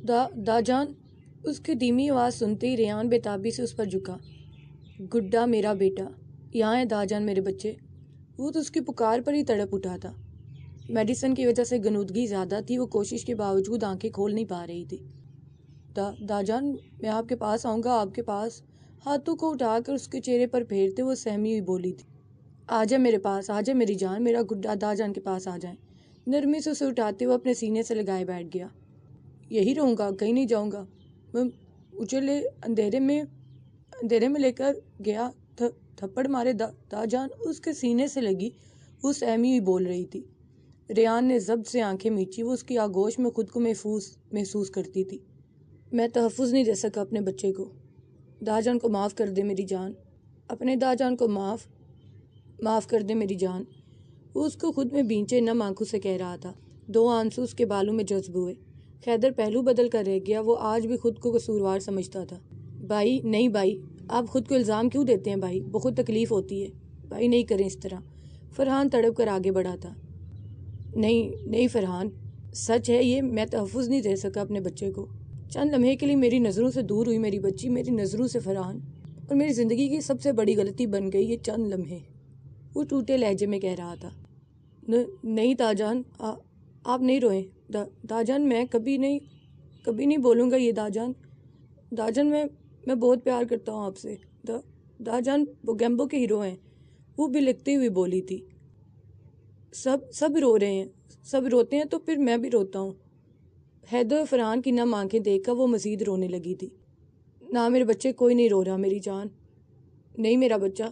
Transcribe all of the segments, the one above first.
دا جان، اس کی دھیمی آواز سنتے ہی ریان بےتابی سے اس پر جھکا۔ گڈا میرا بیٹا، یہاں ہے دا جان میرے بچے۔ وہ تو اس کی پکار پر ہی تڑپ اٹھا تھا۔ میڈیسن کی وجہ سے غنودگی زیادہ تھی، وہ کوشش کے باوجود آنکھیں کھول نہیں پا رہی تھی۔ دا جان، میں آپ کے پاس آؤں گا، آپ کے پاس۔ ہاتھوں کو اٹھا کر اس کے چہرے پر پھیرتے وہ سہمی ہوئی بولی تھی۔ آجا میرے پاس، آجا میری جان، میرا گڈا دا جان کے پاس آ جائیں۔ نرمی سے اسے اٹھاتے وہ اپنے سینے سے لگائے بیٹھ گیا۔ یہی رہوں گا، کہیں نہیں جاؤں گا۔ مجھے اندھیرے میں لے کر گیا، تھپڑ مارے دا جان اس کے سینے سے لگی، وہ سہمی ہوئی بول رہی تھی۔ ریان نے ضبط سے آنکھیں میچی، وہ اس کی آغوش میں خود کو محسوس کرتی تھی۔ میں تحفظ نہیں دے سکا اپنے بچے کو۔ دا جان کو معاف کر دے میری جان، اپنے دا جان کو معاف کر دے میری جان۔ وہ اس کو خود میں بھینچے نم آنکھوں سے کہہ رہا تھا۔ دو آنسو اس کے بالوں میں جذب ہوئے۔ حیدر پہلو بدل کر رہ گیا، وہ آج بھی خود کو قصوروار سمجھتا تھا۔ بھائی، نہیں بھائی، آپ خود کو الزام کیوں دیتے ہیں بھائی؟ بہت تکلیف ہوتی ہے بھائی، نہیں کریں اس طرح۔ فرحان تڑپ کر آگے بڑھا تھا۔ نہیں فرحان، سچ ہے یہ، میں تحفظ نہیں دے سکا اپنے بچے کو۔ چند لمحے کے لیے میری نظروں سے دور ہوئی میری بچی، میری نظروں سے فرحان، اور میری زندگی کی سب سے بڑی غلطی بن گئی یہ چند لمحے، وہ ٹوٹے لہجے میں کہہ رہا تھا۔ نہیں دا جان، آپ نہیں روئیں دا جان، میں کبھی نہیں بولوں گا یہ دا جان، میں بہت پیار کرتا ہوں آپ سے دا جان، وہ گیمبو کے ہیرو ہیں، وہ بھی لکھتی ہوئی بولی تھی۔ سب رو رہے ہیں، سب روتے ہیں تو پھر میں بھی روتا ہوں۔ حیدر فرحان کی نم آنکھیں دیکھ کر وہ مزید رونے لگی تھی۔ نہ میرے بچے، کوئی نہیں رو رہا میری جان، نہیں میرا بچہ،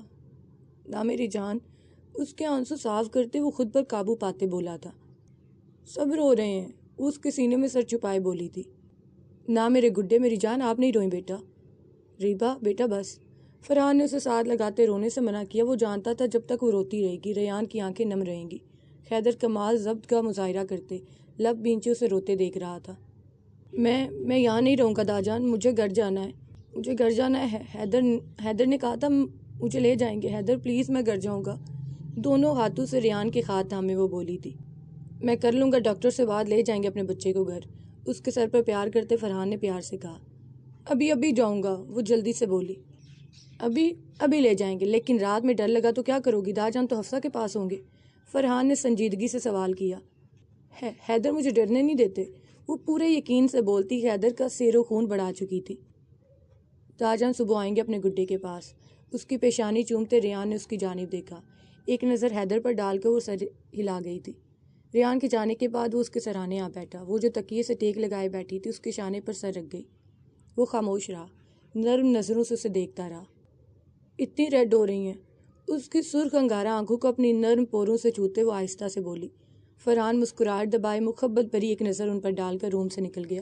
نہ میری جان۔ اس کے آنسو صاف کرتے وہ خود پر قابو پاتے بولا تھا۔ سب رو رہے ہیں، وہ اس کے سینے میں سر چھپائے بولی تھی۔ نہ میرے گڈے، میری جان، آپ نہیں روئیں بیٹا۔ ریبا بیٹا بس۔ فرحان نے اسے ساتھ لگاتے رونے سے منع کیا، وہ جانتا تھا جب تک وہ روتی رہے گی ریان کی آنکھیں نم رہیں گی۔ حیدر کمال ضبط کا مظاہرہ کرتے لب بینچے اسے روتے دیکھ رہا تھا۔ میں یہاں نہیں رہوں گا دا جان، مجھے گھر جانا ہے، حیدر نے کہا تھا مجھے لے جائیں گے، حیدر پلیز میں گھر جاؤں گا۔ دونوں ہاتھوں سے ریان کے ہاتھ تھامے وہ بولی تھی۔ میں کر لوں گا، ڈاکٹر سے بعد لے جائیں گے اپنے بچے کو گھر، اس کے سر پر پیار کرتے فرحان نے پیار سے کہا۔ ابھی جاؤں گا، وہ جلدی سے بولی۔ ابھی لے جائیں گے، لیکن رات میں ڈر لگا تو کیا کرو گی؟ دا جان تو حفصہ کے پاس ہوں گے، فرحان نے سنجیدگی سے سوال کیا۔ حیدر مجھے ڈرنے نہیں دیتے، وہ پورے یقین سے بولتی۔ حیدر کا سیر و خون بڑھا چکی تھی۔ دا جان صبح آئیں گے اپنے گڈے کے پاس، اس کی پیشانی چومتے ریان نے اس کی جانب دیکھا۔ ایک نظر حیدر پر ڈال کر وہ سر ہلا گئی تھی۔ ریان کے جانے کے بعد وہ اس کے سرانے آ بیٹھا، وہ جو تکیے سے ٹیک لگائے بیٹھی تھی اس کے شانے پر سر رکھ گئی۔ وہ خاموش رہا، نرم نظروں سے اسے دیکھتا رہا۔ اتنی ریڈ ہو رہی ہیں، اس کی سرخ انگارہ آنکھوں کو اپنی نرم پوروں سے چھوتے وہ آہستہ سے بولی۔ فرحان مسکراہٹ دبائے محبت بھری ایک نظر ان پر ڈال کر روم سے نکل گیا۔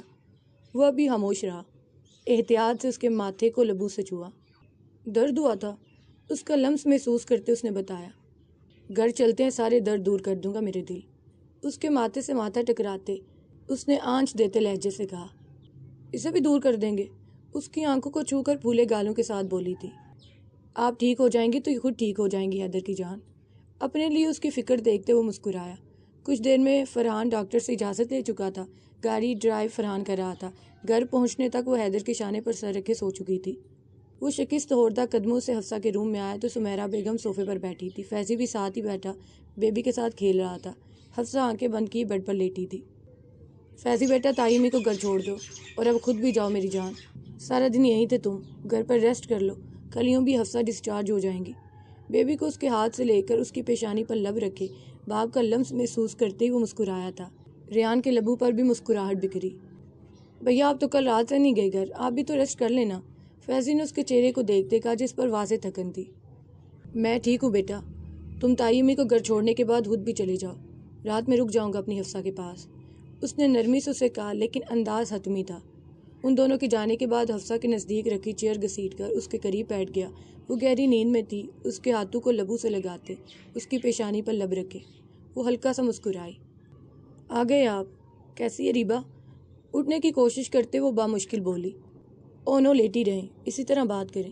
وہ ابھی خاموش رہا، احتیاط سے اس کے ماتھے کو لبوں سے چھوا۔ درد ہوا تھا، اس کا لمس محسوس کرتے اس نے بتایا۔ گھر چلتے ہیں، سارے درد دور کر دوں گا میرے دل، اس کے ماتھے سے ماتھا ٹکراتے اس نے آنچ دیتے لہجے سے کہا۔ اسے بھی دور کر دیں گے، اس کی آنکھوں کو چھو کر پھولے گالوں کے ساتھ بولی تھی۔ آپ ٹھیک ہو جائیں گی تو یہ خود ٹھیک ہو جائیں گی حیدر کی جان۔ اپنے لیے اس کی فکر دیکھتے وہ مسکرایا۔ کچھ دیر میں فرحان ڈاکٹر سے اجازت لے چکا تھا، گاڑی ڈرائیو فرحان کر رہا تھا۔ گھر پہنچنے تک وہ حیدر کے شانے پر سر رکھے سو چکی تھی۔ وہ شکست خوردہ قدموں سے حفصہ کے روم میں آیا تو سمیرہ بیگم صوفے پر بیٹھی تھی، فیضی بھی ساتھ ہی بیٹھا بیبی کے ساتھ کھیل رہا تھا۔ حفصہ آنکھیں بند کی بیڈ پر لیٹی تھی۔ فیضی بیٹا، تائیمی کو گھر چھوڑ دو اور اب خود بھی جاؤ میری جان، سارا دن یہیں تھے تم، گھر پر ریسٹ کر لو، کل یوں بھی حفصہ ڈسچارج ہو جائیں گی۔ بیبی کو اس کے ہاتھ سے لے کر اس کی پیشانی پر لب رکھے باپ کا لمس محسوس کرتے ہی وہ مسکرایا تھا۔ ریان کے لبوں پر بھی مسکراہٹ بکھری۔ بھیا آپ تو کل رات سے نہیں گئے گھر، آپ بھی تو ریسٹ کر لینا، فیضی نے اس کے چہرے کو دیکھتے کہا جس پر واضح تھکن تھی۔ میں ٹھیک ہوں بیٹا، تم تائیمی کو گھر چھوڑنے کے بعد خود بھی چلے جاؤ، رات میں رک جاؤں گا اپنی حفصہ کے پاس، اس نے نرمی سے اسے کہا، لیکن انداز حتمی تھا۔ ان دونوں کے جانے کے بعد حفصہ کے نزدیک رکھی چیئر گھسیٹ کر اس کے قریب بیٹھ گیا۔ وہ گہری نیند میں تھی، اس کے ہاتھوں کو لبوں سے لگاتے اس کی پیشانی پر لب رکھے وہ ہلکا سا مسکرائی۔ آ گئے آپ؟ کیسی ہے ریبا؟ اٹھنے کی کوشش کرتے وہ بامشکل بولی۔ اونو لیٹی رہیں، اسی طرح بات کریں،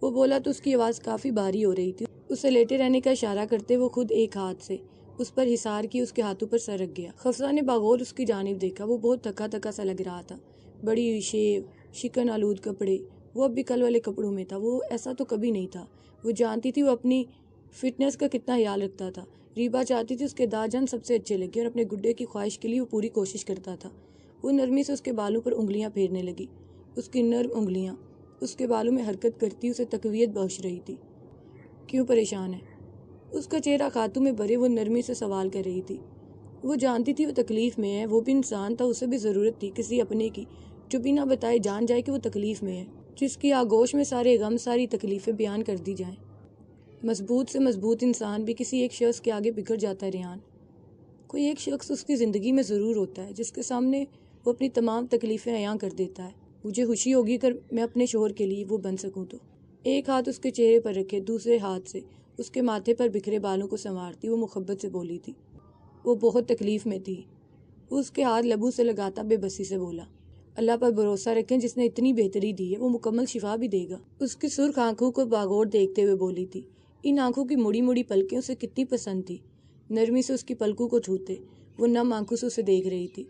وہ بولا تو اس کی آواز کافی بھاری ہو رہی تھی۔ اسے لیٹے رہنے کا اشارہ کرتے وہ خود ایک ہاتھ سے اس پر حصار کی اس کے ہاتھوں پر سر رکھ گیا۔ حفصہ نے باغور اس کی جانب دیکھا، وہ بہت تھکا تھکا سا لگ رہا تھا۔ بڑی ہوئی شیو، شکن آلود کپڑے، وہ اب بھی کل والے کپڑوں میں تھا۔ وہ ایسا تو کبھی نہیں تھا۔ وہ جانتی تھی وہ اپنی فٹنس کا کتنا خیال رکھتا تھا۔ ریبا چاہتی تھی اس کے داجن سب سے اچھے لگے اور اپنے گڈے کی خواہش کے لیے وہ پوری کوشش کرتا تھا۔ وہ نرمی سے اس کے بالوں پر انگلیاں پھیرنے لگی۔ اس کی نرم انگلیاں اس کے بالوں میں حرکت کرتی اسے تقویت بخش رہی تھی۔ کیوں پریشان ہے؟ اس کا چہرہ خاتوں میں بھرے وہ نرمی سے سوال کر رہی تھی۔ وہ جانتی تھی وہ تکلیف میں ہے، وہ بھی انسان تھا، اسے بھی ضرورت تھی کسی اپنے کی جو بنا بتائے جان جائے کہ وہ تکلیف میں ہے، جس کی آغوش میں سارے غم، ساری تکلیفیں بیان کر دی جائیں۔ مضبوط سے مضبوط انسان بھی کسی ایک شخص کے آگے بکھر جاتا ہے ریان۔ کوئی ایک شخص اس کی زندگی میں ضرور ہوتا ہے جس کے سامنے وہ اپنی تمام تکلیفیں عیاں کر دیتا ہے۔ مجھے خوشی ہوگی اگر میں اپنے شوہر کے لیے وہ بن سکوں تو۔ ایک ہاتھ اس کے چہرے پر رکھے، دوسرے ہاتھ سے اس کے ماتھے پر بکھرے بالوں کو سنوارتی وہ محبت سے بولی تھی۔ وہ بہت تکلیف میں تھی۔ وہ اس کے ہاتھ لبوں سے لگاتا بے بسی سے بولا، اللہ پر بھروسہ رکھیں، جس نے اتنی بہتری دی ہے وہ مکمل شفا بھی دے گا۔ اس کی سرخ آنکھوں کو باغور دیکھتے ہوئے بولی تھی۔ ان آنکھوں کی مڑی مڑی پلکیں اسے کتنی پسند تھی۔ نرمی سے اس کی پلکوں کو چھوتے وہ نم آنکھوں سے اسے دیکھ رہی تھی،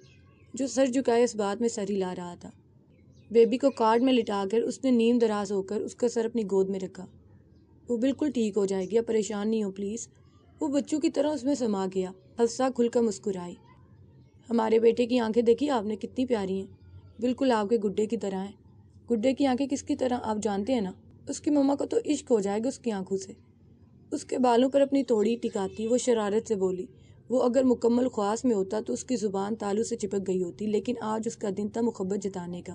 جو سر جھکائے اس بات میں سر ہلا رہا تھا۔ بیبی کو کارڈ میں لٹا کر اس نے نیم دراز ہو کر اس کا سر اپنی گود میں رکھا۔ وہ بالکل ٹھیک ہو جائے گی، آپ پریشان نہیں ہو پلیز۔ وہ بچوں کی طرح اس میں سما گیا۔ حفصہ کھل کر مسکرائی۔ ہمارے بیٹے کی آنکھیں دیکھی آپ نے، کتنی پیاری ہیں، بالکل آپ کے گڈے کی طرح ہیں۔ گڈے کی آنکھیں کس کی طرح آپ جانتے ہیں نا؟ اس کی مما کو تو عشق ہو جائے گا اس کی آنکھوں سے۔ اس کے بالوں پر اپنی توڑی ٹکاتی وہ شرارت سے بولی۔ وہ اگر مکمل خواص میں ہوتا تو اس کی زبان تالو سے چپک گئی ہوتی، لیکن آج اس کا دن تھا محبت جتانے کا۔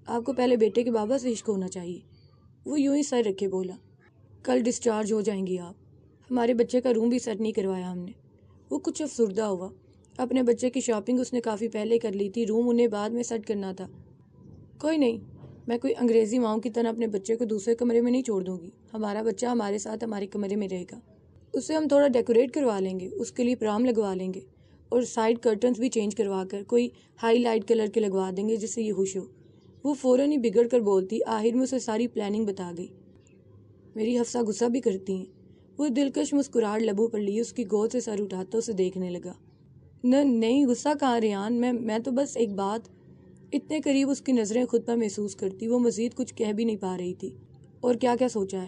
آپ کو پہلے بیٹے کے بابا سے عشق ہونا چاہیے۔ وہ یوں ہی سر رکھے بولا، کل ڈسچارج ہو جائیں گی آپ۔ ہمارے بچے کا روم بھی سیٹ نہیں کروایا ہم نے۔ وہ کچھ افسردہ ہوا۔ اپنے بچے کی شاپنگ اس نے کافی پہلے کر لی تھی، روم انہیں بعد میں سیٹ کرنا تھا۔ کوئی نہیں، میں کوئی انگریزی ماؤں کی طرح اپنے بچے کو دوسرے کمرے میں نہیں چھوڑ دوں گی۔ ہمارا بچہ ہمارے ساتھ ہمارے کمرے میں رہے گا۔ اسے ہم تھوڑا ڈیکوریٹ کروا لیں گے، اس کے لیے پرام لگوا لیں گے اور سائڈ کرٹنز بھی چینج کروا کر کوئی ہائی لائٹ کلر کے لگوا دیں گے جس سے یہ خوش ہو۔ وہ فوراً ہی بگڑ کر بولتی، آخر میں اسے ساری پلاننگ بتا گئی۔ میری حفصہ غصہ بھی کرتی ہیں۔ وہ دلکش مسکراہٹ لبوں پر لی اس کی گود سے سر اٹھاتا اسے دیکھنے لگا۔ نہیں غصہ کہاں ریان، میں تو بس ایک بات۔ اتنے قریب اس کی نظریں خود پر محسوس کرتی وہ مزید کچھ کہہ بھی نہیں پا رہی تھی۔ اور کیا کیا سوچا ہے؟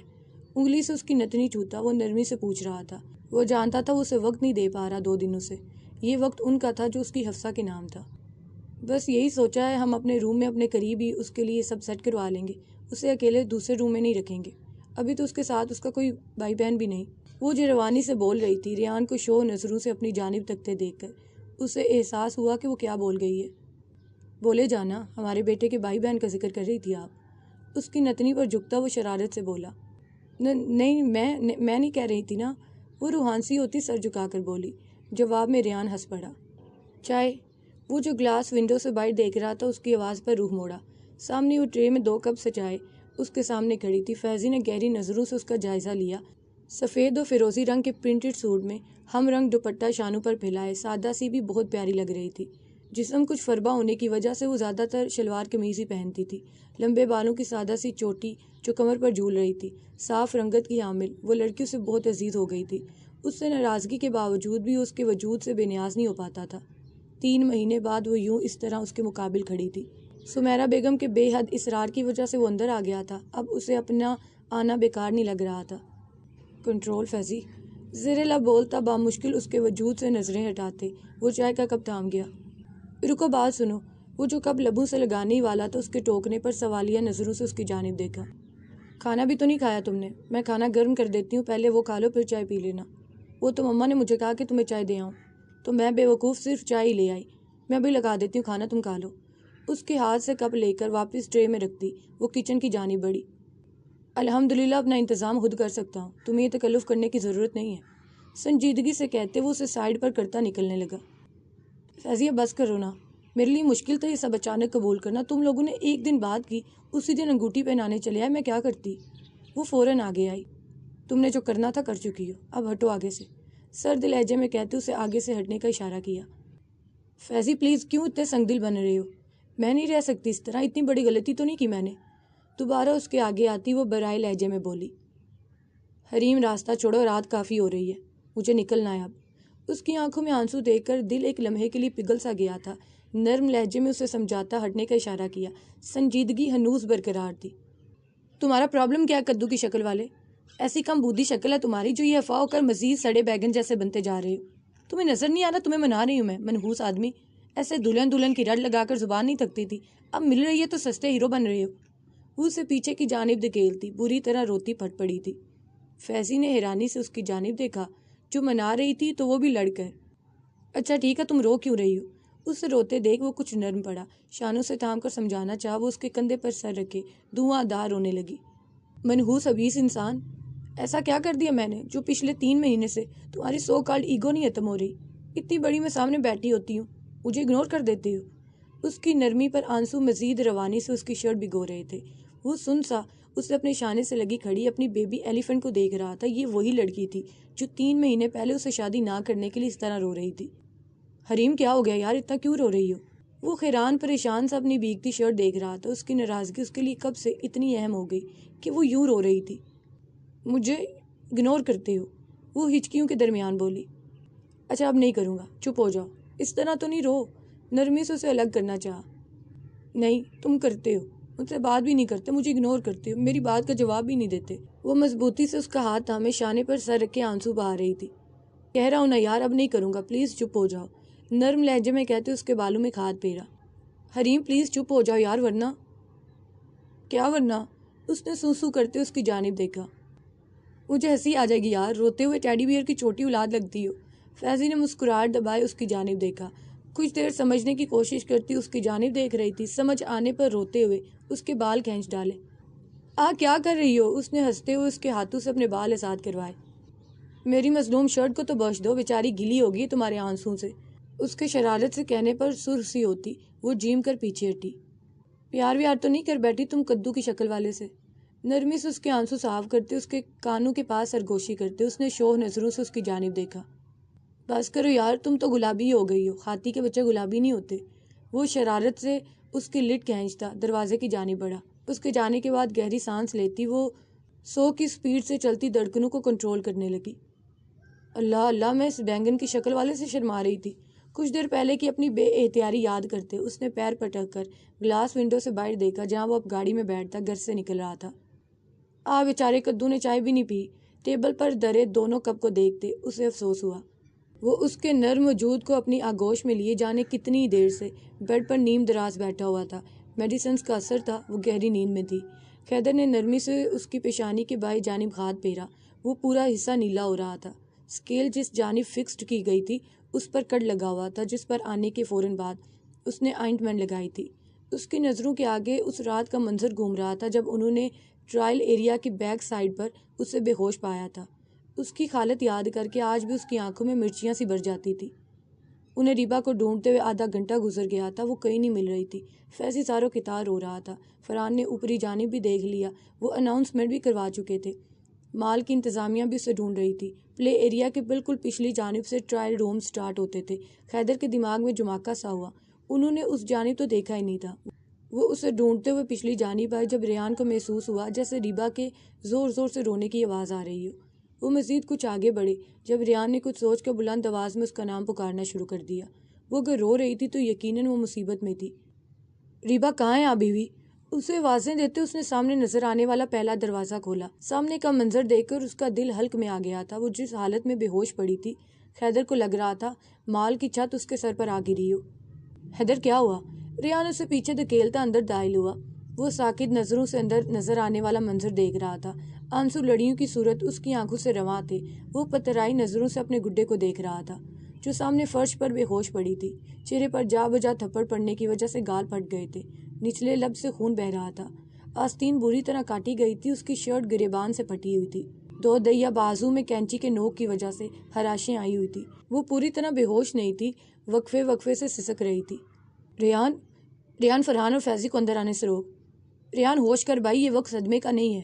انگلی سے اس کی نتنی چھوتا وہ نرمی سے پوچھ رہا تھا۔ وہ جانتا تھا وہ اسے وقت نہیں دے پا رہا 2 دنوں سے۔ یہ وقت ان کا تھا جو اس کی حفصہ کے نام تھا۔ بس یہی سوچا ہے، ہم اپنے روم میں اپنے قریب ہی اس کے لیے سب سیٹ کروا لیں گے، اسے اکیلے دوسرے روم میں نہیں رکھیں گے۔ ابھی تو اس کے ساتھ اس کا کوئی بھائی بہن بھی نہیں۔ وہ جو روانی سے بول رہی تھی، ریان کو شوق نظروں سے اپنی جانب تکتے دیکھ کر اسے احساس ہوا کہ وہ کیا بول گئی ہے۔ بولے جانا، ہمارے بیٹے کے بھائی بہن کا ذکر کر رہی تھی آپ؟ اس کی نتنی پر جھکتا وہ شرارت سے بولا۔ نہیں میں نہیں کہہ رہی تھی نا، وہ روحان سی ہوتی سر جھکا کر بولی۔ جواب میں ریان ہنس پڑا۔ چائے؟ وہ جو گلاس ونڈو سے باہر دیکھ رہا تھا اس کی آواز پر روح موڑا۔ سامنے وہ ٹرے میں 2 کپ سے چائے اس کے سامنے کھڑی تھی۔ فیضی نے گہری نظروں سے اس کا جائزہ لیا۔ سفید و فیروزی رنگ کے پرنٹڈ سوٹ میں ہم رنگ دوپٹہ شانوں پر پھیلائے، سادہ سی بھی بہت پیاری لگ رہی تھی۔ جسم کچھ فربا ہونے کی وجہ سے وہ زیادہ تر شلوار قمیض ہی پہنتی تھی۔ لمبے بالوں کی سادہ سی چوٹی جو کمر پر جھول رہی تھی، صاف رنگت کی حامل، وہ لڑکیوں سے بہت عزیز ہو گئی تھی۔ اس سے ناراضگی کے باوجود بھی اس کے وجود سے بے نیاز نہیں ہو پاتا تھا۔ 3 مہینے بعد وہ یوں اس طرح اس کے مقابل کھڑی تھی۔ سمیرہ بیگم کے بے حد اصرار کی وجہ سے وہ اندر آ گیا تھا۔ اب اسے اپنا آنا بیکار نہیں لگ رہا تھا۔ کنٹرول فیضی، زیر لب بولتا بامشکل اس کے وجود سے نظریں ہٹاتے وہ چائے کا کپ تھام گیا۔ رکو بات سنو۔ وہ جو کپ لبوں سے لگانے ہی والا تھا اس کے ٹوکنے پر سوالیہ نظروں سے اس کی جانب دیکھا۔ کھانا بھی تو نہیں کھایا تم نے؟ میں کھانا گرم کر دیتی ہوں، پہلے وہ کھا لو پھر چائے پی لینا۔ وہ تو مما نے مجھے کہا کہ تمہیں چائے دے آؤں، تو میں بے وقوف صرف چائے ہی لے آئی۔ میں ابھی لگا دیتی ہوں کھانا، تم کھا لو۔ اس کے ہاتھ سے کپ لے کر واپس ٹرے میں رکھ دی وہ کچن کی جانب بڑھی۔ الحمدللہ اپنا انتظام خود کر سکتا ہوں، تمہیں یہ تکلف کرنے کی ضرورت نہیں ہے، سنجیدگی سے کہتے وہ اسے سائڈ پر کرتا نکلنے لگا۔ فیضیہ بس کرو نا، میرے لیے مشکل تھا یہ سب اچانک قبول کرنا۔ تم لوگوں نے ایک دن بعد کی، اسی دن انگوٹھی پہنانے چلے آئے، میں کیا کرتی؟ وہ فوراً آگے آئی۔ تم نے جو کرنا تھا کر چکی ہو، اب ہٹو آگے سے، سرد لہجے میں کہتے اسے آگے سے ہٹنے کا اشارہ کیا۔ فیضی پلیز کیوں اتنے سنگ دل بن رہے ہو؟ میں نہیں رہ سکتی اس طرح، اتنی بڑی غلطی تو نہیں کی میں نے۔ دوبارہ اس کے آگے آتی وہ برائے لہجے میں بولی۔ حریم راستہ چھوڑو، رات کافی ہو رہی ہے، مجھے نکلنا ہے اب۔ اس کی آنکھوں میں آنسو دیکھ کر دل ایک لمحے کے لیے پگھل سا گیا تھا، نرم لہجے میں اسے سمجھاتا ہٹنے کا اشارہ کیا۔ سنجیدگی ہنوز برقرار تھی۔ تمہارا پرابلم کیا ہے کدو کی شکل والے؟ ایسی کم بودھی شکل ہے تمہاری جو یہ افواہ ہو کر مزید سڑے بیگن جیسے بنتے جا رہے ہو۔ تمہیں نظر نہیں آ رہا تمہیں منا رہی ہوں میں، منحوس آدمی؟ ایسے دلہن کی رٹ لگا کر زبان نہیں تھکتی تھی، اب مل رہی ہے تو سستے ہیرو بن رہے ہو۔ وہ اسے پیچھے کی جانب دھکیلتی بری طرح روتی پھٹ پڑی تھی۔ فیضی نے حیرانی سے اس کی جانب دیکھا، جو منا رہی تھی تو وہ بھی لڑ کر۔ اچھا ٹھیک ہے، تم رو کیوں رہی ہو؟ اسے روتے دیکھ وہ کچھ نرم پڑا، شانوں سے تھام کر سمجھانا چاہا، وہ اس کے کندھے پر سر رکھے دھواں دار رونے لگی۔ منحوس خبیث انسان، ایسا کیا کر دیا میں نے جو پچھلے 3 مہینے سے تمہاری سو کالڈ ایگو نہیں ختم ہو رہی؟ اتنی بڑی میں سامنے بیٹھی ہوتی ہوں، مجھے اگنور کر دیتے ہو۔ اس کی نرمی پر آنسو مزید روانی سے اس کی شرٹ بھگو رہے تھے۔ وہ سن سا اسے اپنے شانے سے لگی کھڑی اپنی بیبی ایلیفنٹ کو دیکھ رہا تھا۔ یہ وہی لڑکی تھی جو 3 مہینے پہلے اسے شادی نہ کرنے کے لیے اس طرح رو رہی تھی۔ حریم کیا ہو گیا یار، اتنا کیوں رو رہی ہو؟ وہ حیران پریشان سا اپنی بھیگتی شرٹ دیکھ رہا تھا۔ اس کی ناراضگی اس کے لیے کب سے اتنی اہم ہو گئی کہ وہ یوں رو رہی تھی۔ مجھے اگنور کرتے ہو، وہ ہچکیوں کے درمیان بولی۔ اچھا اب نہیں کروں گا، چپ ہو جاؤ، اس طرح تو نہیں رو۔ نرمی سے اسے الگ کرنا چاہا۔ نہیں تم کرتے ہو، مجھ سے بات بھی نہیں کرتے، مجھے اگنور کرتے ہو، میری بات کا جواب بھی نہیں دیتے۔ وہ مضبوطی سے اس کا ہاتھ تھامے شانے پر سر رکھ کے آنسو بہا رہی تھی۔ کہہ رہا ہوں نا یار، اب نہیں کروں گا، پلیز چپ ہو جاؤ، نرم لہجے میں کہتے اس کے بالوں میں کھاد پھیرا۔ حریم پلیز چپ ہو جاؤ یار، ورنہ کیا ورنہ؟ اس نے سو کرتے اس کی جانب دیکھا۔ مجھے ہنسی آ جائے گی یار، روتے ہوئے ٹیڈی بیئر کی چھوٹی اولاد لگتی ہو۔ فیضی نے مسکراہٹ دبائے اس کی جانب دیکھا۔ کچھ دیر سمجھنے کی کوشش کرتی اس کی جانب دیکھ رہی تھی، سمجھ آنے پر روتے ہوئے اس کے بال کھینچ ڈالے۔ کیا کر رہی ہو؟ اس نے ہنستے ہوئے اس کے ہاتھوں سے اپنے بال آزاد کروائے۔ میری مظلوم شرٹ کو تو بخش دو، بیچاری گیلی ہوگی تمہارے آنسوں سے۔ اس کے شرارت سے کہنے پر سرخی ہوتی، وہ جیم کر پیچھے ہٹی۔ پیار ویار تو نہیں کر بیٹھی تم کدو کی شکل والے سے؟ نرمی سے اس کے آنسو صاف کرتے، اس کے کانوں کے پاس سرگوشی کرتے اس نے شوخ نظروں سے اس کی جانب دیکھا۔ بس کرو یار، تم تو گلابی ہو گئی ہو، ہاتھی کے بچے گلابی نہیں ہوتے۔ وہ شرارت سے اس کی لٹ کھینچتا دروازے کی جانب بڑھا۔ اس کے جانے کے بعد گہری سانس لیتی وہ 100 کی سپیڈ سے چلتی دھڑکنوں کو کنٹرول کرنے لگی۔ اللہ اللہ، میں اس بینگن کی شکل والے سے شرما رہی تھی۔ کچھ دیر پہلے کی اپنی بے احتیاری یاد کرتے اس نے پیر پٹک کر گلاس ونڈو سے باہر دیکھا، جہاں وہ اب گاڑی میں بیٹھتا گھر سے نکل رہا تھا۔ بیچارے کدو نے چائے بھی نہیں پی۔ ٹیبل پر درے دونوں کپ کو دیکھتے اسے افسوس ہوا۔ وہ اس کے نرم وجود کو اپنی آغوش میں لیے جانے کتنی دیر سے بیڈ پر نیم دراز بیٹھا ہوا تھا۔ میڈیسنز کا اثر تھا، وہ گہری نیند میں تھی۔ حیدر نے نرمی سے اس کی پیشانی کے بائیں جانب ہاتھ پھیرا۔ وہ پورا حصہ نیلا ہو رہا تھا۔ اسکیل جس جانب فکسڈ کی گئی تھی اس پر کٹ لگا ہوا تھا، جس پر آنے کے فوراً بعد اس نے آئنٹمنٹ لگائی تھی۔ اس کی نظروں کے آگے اس رات کا منظر گھوم رہا تھا جب انہوں نے ٹرائل ایریا کی بیک سائڈ پر اسے بے ہوش پایا تھا۔ اس کی حالت یاد کر کے آج بھی اس کی آنکھوں میں مرچیاں سی بھر جاتی تھی۔ انہیں ریبا کو ڈھونڈتے ہوئے آدھا گھنٹہ گزر گیا تھا، وہ کہیں نہیں مل رہی تھی۔ فیضی زاروں کتار ہو رہا تھا۔ فرحان نے اوپری جانب بھی دیکھ لیا، وہ اناؤنسمنٹ بھی کروا چکے تھے۔ مال کی انتظامیہ بھی اسے ڈھونڈ رہی تھی۔ پلے ایریا کے بالکل پچھلی جانب سے ٹرائل روم سٹارٹ ہوتے تھے۔ حیدر کے دماغ میں جماکہ سا ہوا، انہوں نے اس جانب تو دیکھا ہی نہیں تھا۔ وہ اسے ڈھونڈتے ہوئے پچھلی جانب آئے جب ریان کو محسوس ہوا جیسے ریبا کے زور زور سے رونے کی آواز آ رہی ہو۔ وہ مزید کچھ آگے بڑھے جب ریان نے کچھ سوچ کر بلند آواز میں اس کا نام پکارنا شروع کر دیا۔ وہ اگر رو رہی تھی تو یقیناً وہ مصیبت میں تھی۔ ریبا کہاں ہے ابھی بھی؟ اسے آوازیں دیتے اس نے سامنے نظر آنے والا پہلا دروازہ کھولا۔ سامنے کا منظر دیکھ کر اس کا دل حلق میں آ گیا تھا۔ وہ جس حالت میں بے ہوش پڑی تھی، حیدر کو لگ رہا تھا مال کی چھت اس کے سر پر آ گری ہو۔ حیدر کیا ہوا؟ ریان اسے پیچھے دھکیلتا اندر داخل ہوا۔ وہ ساکت نظروں سے اندر نظر آنے والا منظر دیکھ رہا تھا۔ آنسو لڑیوں کی صورت اس کی آنکھوں سے رواں تھے۔ وہ پترائی نظروں سے اپنے گڈے کو دیکھ رہا تھا جو سامنے فرش پر بے ہوش پڑی تھی۔ چہرے پر جا بجا تھپڑ پڑنے کی وجہ سے گال پھٹ گئے تھے، نچلے لب سے خون بہہ رہا تھا۔ آستین بری طرح کاٹی گئی تھی، اس کی شرٹ گریبان سے پھٹی ہوئی تھی۔ 2 دہیا بازو میں کینچی کے نوک کی وجہ سے خراشیں آئی ہوئی تھی۔ وہ پوری طرح بے ہوش نہیں تھی، وقفے وقفے سے سسک رہی تھی۔ ریان فرحان اور فیضی کو اندر آنے سے روک۔ ریان ہوش کر بھائی، یہ وقت صدمے کا نہیں ہے۔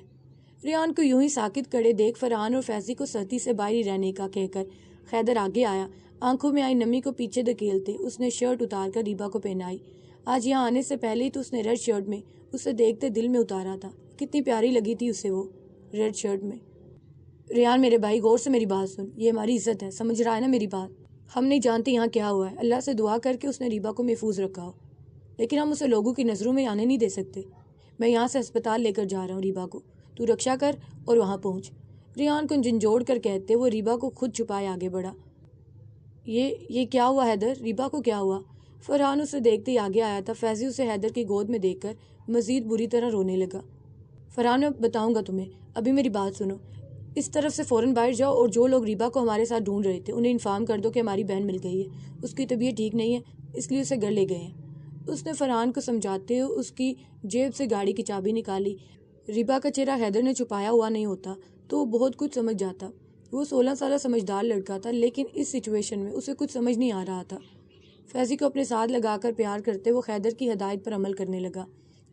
ریان کو یوں ہی ساکت کھڑے دیکھ فرحان اور فیضی کو سختی سے باہر ہی رہنے کا کہہ کر حیدر آگے آیا۔ آنکھوں میں آئی نمی کو پیچھے دھکیلتے اس نے شرٹ اتار کر ریبا کو پہنائی۔ آج یہاں آنے سے پہلے ہی تو اس نے ریڈ شرٹ میں اسے دیکھتے دل میں اتارا تھا۔ کتنی پیاری لگی تھی اسے وہ ریڈ شرٹ میں۔ ریان میرے بھائی، غور سے میری بات سن، یہ ہماری عزت ہے، سمجھ رہا ہے نا میری بات؟ ہم نہیں جانتے یہاں کیا ہوا ہے، اللہ سے دعا کر کے اس نے ریبا کو محفوظ رکھا ہو، لیکن ہم اسے لوگوں کی نظروں میں آنے نہیں دے سکتے۔ میں یہاں سے ہسپتال لے کر جا رہا ہوں ریبا کو، تو رکشا کر اور وہاں پہنچ۔ ریان کو جھنجھوڑ کر کہتے وہ ریبا کو خود چھپائے آگے بڑھا۔ یہ کیا ہوا حیدر؟ ریبا کو کیا ہوا؟ فرحان اسے دیکھتے ہی آگے آیا تھا۔ فیضی اسے حیدر کی گود میں دیکھ کر مزید بری طرح رونے لگا۔ فرحان میں بتاؤں گا تمہیں، ابھی میری بات سنو۔ اس طرف سے فوراً باہر جاؤ اور جو لوگ ریبا کو ہمارے ساتھ ڈھونڈ رہے تھے انہیں انفارم کر دو کہ ہماری بہن مل گئی ہے، اس کی طبیعت ٹھیک نہیں ہے اس لیے اسے گھر لے گئے ہیں۔ اس نے فرحان کو سمجھاتے ہوئے اس کی جیب سے گاڑی کی چابی نکالی۔ ریبا کا چہرہ حیدر نے چھپایا ہوا نہیں ہوتا تو وہ بہت کچھ سمجھ جاتا۔ وہ 16 سالہ سمجھدار لڑکا تھا، لیکن اس سچویشن میں اسے کچھ سمجھ نہیں آ رہا تھا۔ فیضی کو اپنے ساتھ لگا کر پیار کرتے وہ حیدر کی ہدایت پر عمل کرنے لگا۔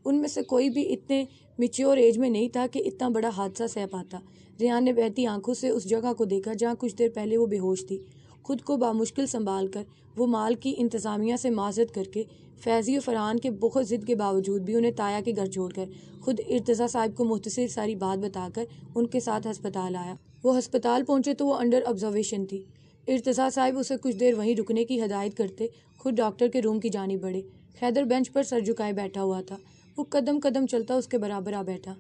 ان میں سے کوئی بھی اتنے میچیور ایج میں نہیں تھا کہ اتنا بڑا حادثہ سہ پاتا۔ ریان نے بہتی آنکھوں سے اس جگہ کو دیکھا جہاں کچھ دیر پہلے وہ بے ہوش تھی۔ خود کو بامشکل سنبھال کر وہ مال کی انتظامیہ سے معذرت کر کے فیضی اور فرحان کے بہت ضد کے باوجود بھی انہیں تایا کے گھر چھوڑ کر خود ارتضیٰ صاحب کو مختصر ساری بات بتا کر ان کے ساتھ ہسپتال آیا۔ وہ ہسپتال پہنچے تو وہ انڈر آبزرویشن تھی۔ ارتضیٰ صاحب اسے کچھ دیر وہیں رکنے کی ہدایت کرتے خود ڈاکٹر کے روم کی جانب بڑھے۔ حیدر بینچ پر سر جھکائے بیٹھا ہوا تھا۔ وہ قدم قدم چلتا اس کے برابر آ بیٹھا۔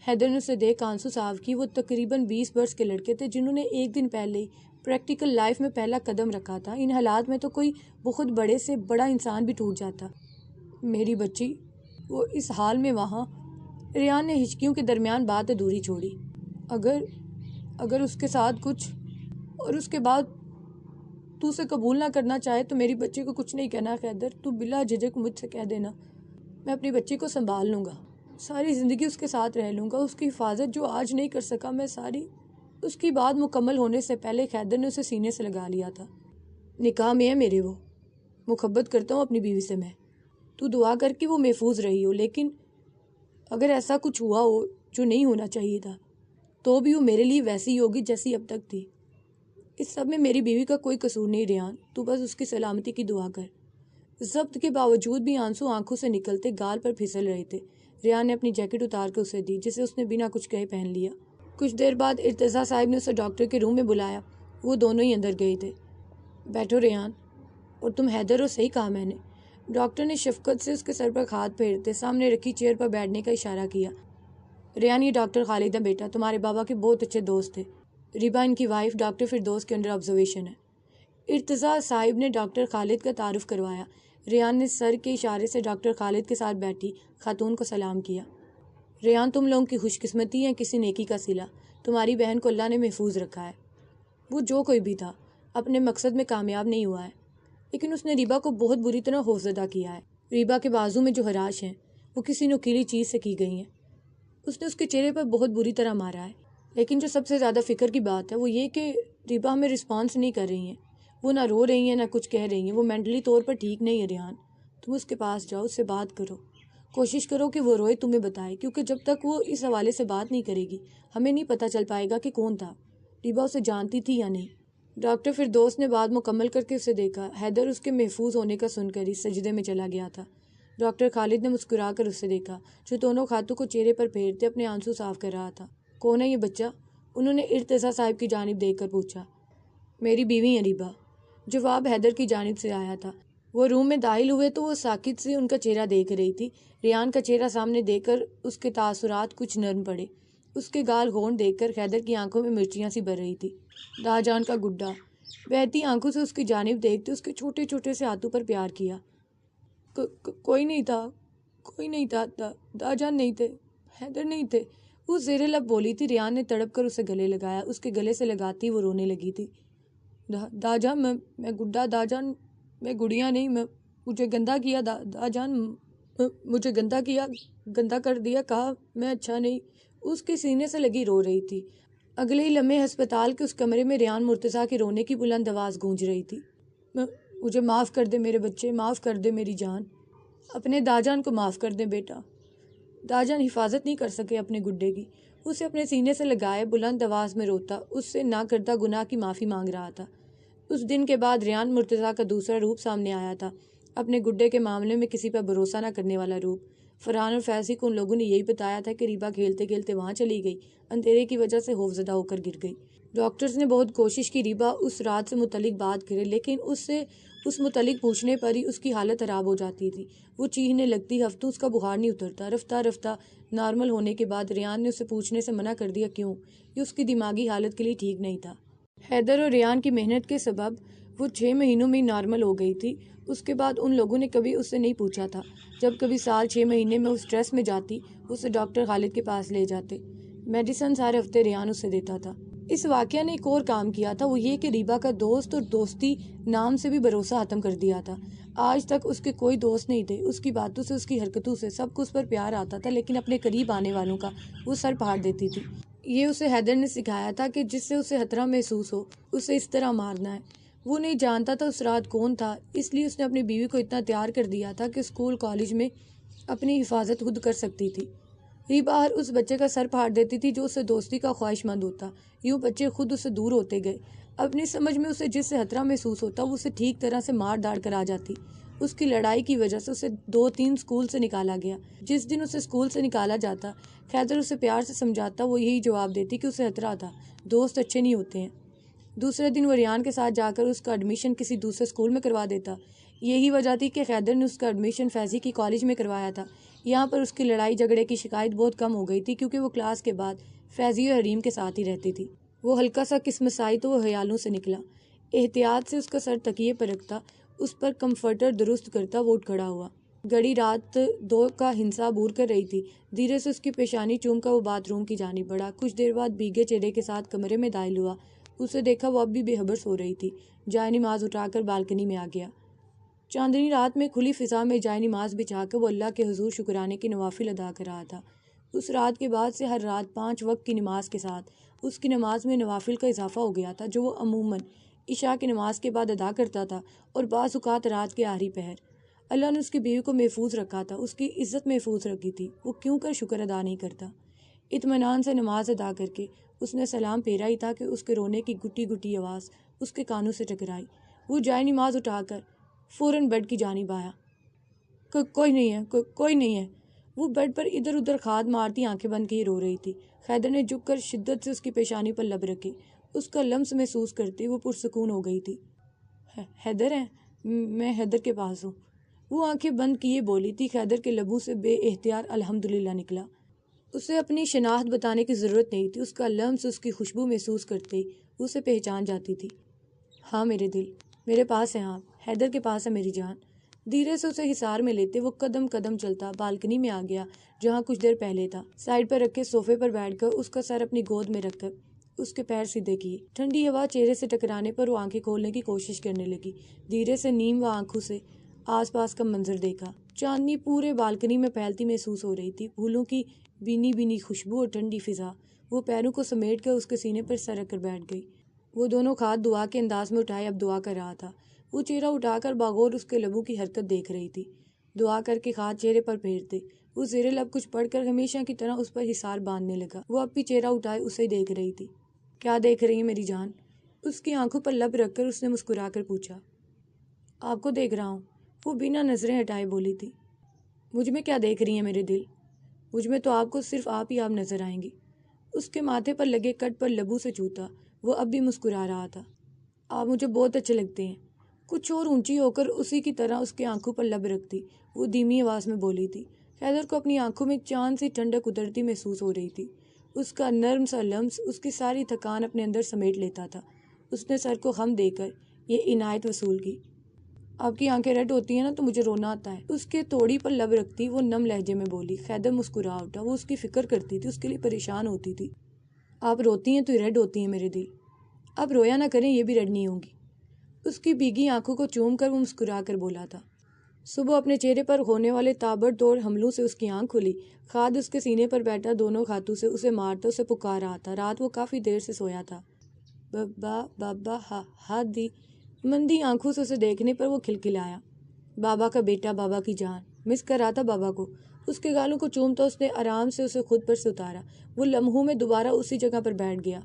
حیدر نے اسے دیکھ آنسو صاف کی۔ وہ تقریباً 20 برس کے لڑکے تھے جنہوں نے ایک دن پہلے ہی پریکٹیکل لائف میں پہلا قدم رکھا تھا۔ ان حالات میں تو کوئی بہت بڑے سے بڑا انسان بھی ٹوٹ جاتا۔ میری بچی، وہ اس حال میں وہاں۔ ریان نے ہچکیوں کے درمیان بات ادھوری چھوڑی۔ اگر اس کے ساتھ کچھ اور اس کے بعد تو اسے قبول نہ کرنا چاہے تو میری بچی کو کچھ نہیں کہنا حیدر، تو بلا جھجک مجھ سے کہہ دینا، میں اپنی بچی کو سنبھال لوں گا، ساری زندگی اس کے ساتھ رہ لوں گا، اس کی حفاظت جو آج نہیں کر سکا میں ساری۔ اس کی بات مکمل ہونے سے پہلے حیدر نے اسے سینے سے لگا لیا تھا۔ نکاح میں ہے میرے، وہ محبت کرتا ہوں اپنی بیوی سے میں، تو دعا کر کے وہ محفوظ رہی ہو، لیکن اگر ایسا کچھ ہوا ہو جو نہیں ہونا چاہیے تھا تو بھی وہ میرے لیے ویسی ہی ہوگی جیسی اب تک تھی۔ اس سب میں میری بیوی کا کوئی قصور نہیں ریان، تو بس اس کی سلامتی کی دعا کر۔ ضبط کے باوجود بھی آنسو آنکھوں سے نکلتے گال پر پھسل رہے تھے۔ ریان نے اپنی جیکٹ اتار کے اسے دی جسے اس نے بنا کچھ کہے پہن لیا۔ کچھ دیر بعد ارتضیٰ صاحب نے اسے ڈاکٹر کے روم میں بلایا۔ وہ دونوں ہی اندر گئے تھے۔ بیٹھو ریان، اور تم حیدر ہو، صحیح کہا میں نے۔ ڈاکٹر نے شفقت سے اس کے سر پر ہاتھ پھیرتے سامنے رکھی چیئر پر بیٹھنے کا اشارہ کیا۔ ریان، یہ ڈاکٹر خالد ہے بیٹا، تمہارے بابا کے بہت اچھے دوست تھے۔ ریبا ان کی وائف ڈاکٹر فردوس کے انڈر آبزرویشن ہے۔ ارتضیٰ صاحب نے ڈاکٹر خالد کا تعارف کروایا۔ ریان نے سر کے اشارے سے ڈاکٹر خالد کے ساتھ بیٹھی خاتون کو سلام کیا۔ ریان، تم لوگوں کی خوش قسمتی ہے کسی نیکی کا صلہ، تمہاری بہن کو اللہ نے محفوظ رکھا ہے۔ وہ جو کوئی بھی تھا اپنے مقصد میں کامیاب نہیں ہوا ہے، لیکن اس نے ریبا کو بہت بری طرح خوفزدہ کیا ہے۔ ریبا کے بازو میں جو خراش ہیں وہ کسی نوکیلی چیز سے کی گئی ہیں۔ اس نے اس کے چہرے پر بہت بری طرح مارا ہے، لیکن جو سب سے زیادہ فکر کی بات ہے وہ یہ کہ ریبا ہمیں رسپانس نہیں کر رہی ہیں، وہ نہ رو رہی ہیں نہ کچھ کہہ رہی ہیں، وہ مینٹلی طور پر ٹھیک نہیں ہے۔ ریان، تم اس کے پاس جاؤ، اس سے بات کرو، کوشش کرو کہ وہ روئے تمہیں بتائے، کیونکہ جب تک وہ اس حوالے سے بات نہیں کرے گی ہمیں نہیں پتہ چل پائے گا کہ کون تھا، ریبا اسے جانتی تھی یا نہیں۔ ڈاکٹر فردوس نے بات مکمل کر کے اسے دیکھا۔ حیدر اس کے محفوظ ہونے کا سن کر ہی سجدے میں چلا گیا تھا۔ ڈاکٹر خالد نے مسکرا کر اسے دیکھا جو دونوں ہاتھوں کو چہرے پر پھیرتے اپنے آنسو صاف کر رہا تھا۔ کون ہے یہ بچہ؟ انہوں نے ارتضیٰ صاحب کی جانب دیکھ کر پوچھا۔ میری بیوی ہے ریبا، جواب حیدر کی جانب سے آیا تھا۔ وہ روم میں داخل ہوئے تو وہ ساکت سے ان کا چہرہ دیکھ رہی تھی۔ ریان کا چہرہ سامنے دیکھ کر اس کے تاثرات کچھ نرم پڑے۔ اس کے گال گھونٹ دیکھ کر حیدر کی آنکھوں میں مرچیاں سی بھر رہی تھی۔ دا جان کا گڈا، بہتی آنکھوں سے اس کی جانب دیکھتے اس کے چھوٹے چھوٹے سے ہاتھوں پر پیار کیا۔ کوئی نہیں تھا، دا جان نہیں تھے، حیدر نہیں تھے، وہ زیر لب بولی تھی۔ ریان نے تڑپ کر اسے گلے لگایا، اس کے گلے سے لگاتی وہ رونے لگی تھی۔ دا جان، میں گڈا، دا جان میں گڑیاں نہیں، مجھے گندا کیا، دا جان مجھے گندا کر دیا، کہا میں اچھا نہیں۔ اس کے سینے سے لگی رو رہی تھی۔ اگلے ہی لمحے ہسپتال کے اس کمرے میں ریان مرتضیٰ کے رونے کی بلند آواز گونج رہی تھی۔ مجھے معاف کر دے میرے بچے، معاف کر دے میری جان، اپنے داجان کو معاف کر دے بیٹا۔ داجان حفاظت نہیں کر سکے اپنے گڈے کی، اسے اپنے سینے سے لگائے بلند آواز میں روتا اس سے نہ کردہ گناہ کی معافی مانگ رہا تھا۔ اس دن کے بعد ریان مرتضیٰ کا دوسرا روپ سامنے آیا تھا، اپنے گڈے کے معاملے میں کسی پر بھروسہ نہ کرنے والا روپ۔ فرحان اور فیضی کو ان لوگوں نے یہی بتایا تھا کہ ریبا کھیلتے کھیلتے وہاں چلی گئی، اندھیرے کی وجہ سے خوفزدہ ہو کر گر گئی۔ ڈاکٹرز نے بہت کوشش کی ریبا اس رات سے متعلق بات کرے، لیکن اس متعلق پوچھنے پر ہی اس کی حالت خراب ہو جاتی تھی۔ وہ چیخنے لگتی، ہفتوں اس کا بخار نہیں اترتا۔ رفتہ رفتہ نارمل ہونے کے بعد ریان نے اسے پوچھنے سے منع کر دیا کیوں، یہ اس کی دماغی حالت کے لیے ٹھیک نہیں تھا۔ حیدر اور ریان کی محنت کے سبب وہ 6 مہینوں میں نارمل ہو گئی تھی۔ اس کے بعد ان لوگوں نے کبھی اس سے نہیں پوچھا تھا۔ جب کبھی سال 6 مہینے میں وہ اسٹریس میں جاتی، اسے ڈاکٹر خالد کے پاس لے جاتے۔ میڈیسن ہر ہفتے ریان اسے دیتا تھا۔ اس واقعہ نے ایک اور کام کیا تھا، وہ یہ کہ ریبا کا دوست اور دوستی نام سے بھی بھروسہ ختم کر دیا تھا۔ آج تک اس کے کوئی دوست نہیں تھے۔ اس کی باتوں سے، اس کی حرکتوں سے سب کو اس پر پیار آتا تھا، لیکن اپنے قریب آنے والوں کا وہ سر پھاڑ دیتی تھی۔ یہ اسے حیدر نے سکھایا تھا کہ جس سے اسے خطرہ محسوس ہو، اسے اس طرح مارنا ہے۔ وہ نہیں جانتا تھا اس رات کون تھا، اس لیے اس نے اپنی بیوی کو اتنا تیار کر دیا تھا کہ اسکول کالج میں اپنی حفاظت خود کر سکتی تھی۔ ریبا ہر اس بچے کا سر پھاڑ دیتی تھی جو اسے دوستی کا خواہش مند ہوتا۔ یوں بچے خود اسے دور ہوتے گئے۔ اپنی سمجھ میں اسے جس سے خطرہ محسوس ہوتا، وہ اسے ٹھیک طرح سے مار داڑ کر آ جاتی۔ اس کی لڑائی کی وجہ سے اسے 2-3 اسکول سے نکالا گیا۔ جس دن اسے اسکول سے نکالا جاتا، حیدر اسے پیار سے سمجھاتا، وہ یہی جواب دیتی کہ اسے خطرہ تھا، دوست اچھے نہیں ہوتے ہیں۔ دوسرے دن وہ ریان کے ساتھ جا کر اس کا ایڈمیشن کسی دوسرے اسکول میں کروا دیتا۔ یہی وجہ تھی کہ حیدر نے اس کا ایڈمیشن فیضی کی کالج میں کروایا تھا۔ یہاں پر اس کی لڑائی جھگڑے کی شکایت بہت کم ہو گئی تھی، کیونکہ وہ کلاس کے بعد فیضی اور حریم کے ساتھ ہی رہتی تھی۔ وہ ہلکا سا قسمت سائی تو وہ خیالوں سے نکلا۔ احتیاط سے اس کا سر تکیے پر رکھتا، اس پر کمفرٹر درست کرتا، وہ اٹھ کھڑا ہوا۔ گھڑی رات 2 کا ہنسا عبور کر رہی تھی۔ دھیرے سے اس کی پیشانی چوم کر وہ باتھ روم کی جانب بڑھا۔ کچھ دیر بعد بھیگے چہرے کے ساتھ کمرے میں داخل ہوا۔ اسے دیکھا وہ اب بھی بے خبر سو رہی تھی۔ جائے نماز اٹھا کر بالکنی میں آ گیا۔ چاندنی رات میں کھلی فضا میں جائے نماز بچھا کر وہ اللہ کے حضور شکرانے کے نوافل ادا کر رہا تھا۔ اس رات کے بعد سے ہر رات 5 وقت کی نماز کے ساتھ اس کی نماز میں نوافل کا اضافہ ہو گیا تھا، جو وہ عموماً عشاء کی نماز کے بعد ادا کرتا تھا اور بعض اوقات رات کے آخری پہر۔ اللہ نے اس کی بیوی کو محفوظ رکھا تھا، اس کی عزت محفوظ رکھی تھی، وہ کیوں کر شکر ادا نہیں کرتا؟ اطمینان سے نماز ادا کر کے اس نے سلام پھیرا ہی تھا کہ اس کے رونے کی گٹی گٹی آواز اس کے کانوں سے ٹکرائی۔ وہ جائے نماز اٹھا کر فوراً بیڈ کی جانب آیا۔ کوئی نہیں ہے، کوئی نہیں ہے۔ وہ بیڈ پر ادھر ادھر کھاد مارتی آنکھیں بند کیے رو رہی تھی۔ حیدر نے جھک کر شدت سے اس کی پیشانی پر لب رکھے۔ اس کا لمس محسوس کرتے وہ پرسکون ہو گئی تھی۔ حیدر ہے؟ میں حیدر کے پاس ہوں۔ وہ آنکھیں بند کیے بولی تھی۔ حیدر کے لبوں سے بے اختیار الحمدللہ نکلا۔ اسے اپنی شناخت بتانے کی ضرورت نہیں تھی، اس کا لمس، اس کی خوشبو محسوس کرتے ہی اسے پہچان جاتی تھی۔ ہاں میرے دل، میرے پاس ہے آپ، حیدر کے پاس ہے میری جان۔ دھیرے سے اسے حصار میں لیتے وہ قدم قدم چلتا بالکنی میں آ گیا، جہاں کچھ دیر پہلے تھا۔ سائڈ پر رکھے صوفے پر بیٹھ کر اس کا سر اپنی گود میں رکھ کر اس کے پیر سیدھے کیے۔ ٹھنڈی ہوا چہرے سے ٹکرانے پر وہ آنکھیں کھولنے کی کوشش کرنے لگی۔ دھیرے سے نیم و آنکھوں سے آس پاس کا منظر دیکھا۔ چاندنی پورے بالکنی میں پھیلتی محسوس ہو رہی تھی، پھولوں کی بینی بینی خوشبو اور ٹھنڈی فضا۔ وہ پیروں کو سمیٹ کر اس کے سینے پر سر رکھ کر بیٹھ گئی۔ وہ دونوں ہاتھ دعا کے انداز میں اٹھائے اب دعا کر رہا تھا۔ وہ چہرہ اٹھا کر باغور اس کے لبوں کی حرکت دیکھ رہی تھی۔ دعا کر کے ہاتھ چہرے پر پھیرتے وہ زیر لب کچھ پڑھ کر ہمیشہ کی طرح اس پر حصار باندھنے لگا۔ وہ اب بھی چہرہ اٹھائے اسے دیکھ رہی تھی۔ کیا دیکھ رہی ہے میری جان؟ اس کی آنکھوں پر لب رکھ کر اس نے مسکرا کر پوچھا۔ آپ کو دیکھ رہا ہوں، وہ بنا نظریں ہٹائے بولی تھی۔ مجھ میں کیا دیکھ رہی ہیں میرے دل؟ مجھ میں تو آپ کو صرف آپ ہی آپ نظر آئیں گی۔ اس کے ماتھے پر لگے کٹ پر لبوں سے چھوتا وہ اب بھی مسکرا رہا تھا۔ آپ مجھے بہت اچھے لگتے ہیں۔ کچھ اور اونچی ہو کر اسی کی طرح اس کے آنکھوں پر لب رکھتی وہ دھیمی آواز میں بولی تھی۔ حیدر کو اپنی آنکھوں میں چاند سی ٹھنڈک اترتی محسوس ہو رہی تھی۔ اس کا نرم سا لمس اس کی ساری تھکان اپنے اندر سمیٹ لیتا تھا۔ اس نے سر کو خم دے کر یہ عنایت وصول کی۔ آپ کی آنکھیں ریڈ ہوتی ہیں نا تو مجھے رونا آتا ہے۔ اس کے توڑی پر لب رکھتی وہ نم لہجے میں بولی۔ حیدر مسکرا اٹھا، وہ اس کی فکر کرتی تھی، اس کے لیے پریشان ہوتی تھی۔ آپ روتی ہیں تو ریڈ ہوتی ہیں میرے دل، اب رویا نہ کریں، یہ بھی ریڈ نہیں ہوں گی۔ اس کی بھیگی آنکھوں کو چوم کر وہ مسکرا کر بولا تھا۔ صبح اپنے چہرے پر ہونے والے تابڑ توڑ حملوں سے اس کی آنکھ کھلی۔ خاد اس کے سینے پر بیٹھا دونوں ہاتھوں سے اسے مارتا اسے پکار رہا تھا۔ رات وہ کافی دیر سے سویا تھا۔ بابا بابا ہاتھ دی مندی آنکھوں سے اسے دیکھنے پر وہ کھلکھلایا۔ بابا کا بیٹا، بابا کی جان، مس کر رہا تھا بابا کو۔ اس کے گالوں کو چومتا اس نے آرام سے اسے خود پر سے اتارا۔ وہ لمحوں میں دوبارہ اسی جگہ پر بیٹھ گیا۔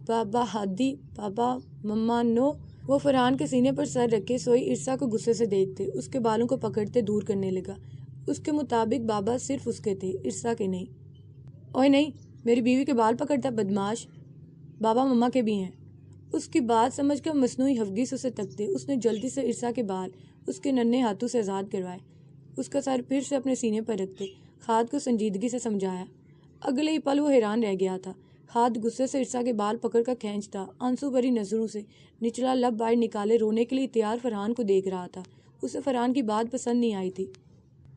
بابا ہادی، بابا، مما نو۔ وہ فرحان کے سینے پر سر رکھے سوئی ارسا کو غصے سے دیکھتے اس کے بالوں کو پکڑتے دور کرنے لگا۔ اس کے مطابق بابا صرف اس کے تھے، ارسا کے نہیں۔ اوئے نہیں، میری بیوی کے بال پکڑتا بدماش۔ بابا مما کے بھی ہیں۔ اس کی بات سمجھ کر مصنوعی خفگی سے اسے تکتے اس نے جلدی سے عرصہ کے بال اس کے ننھے ہاتھوں سے آزاد کروائے، اس کا سر پھر سے اپنے سینے پر رکھتے خالد کو سنجیدگی سے سمجھایا۔ اگلے ہی پل وہ حیران رہ گیا تھا۔ خالد غصے سے عرصہ کے بال پکڑ کر کھینچتا، آنسو بھری نظروں سے نچلا لب باہر نکالے رونے کے لیے تیار فرحان کو دیکھ رہا تھا۔ اسے فرحان کی بات پسند نہیں آئی تھی۔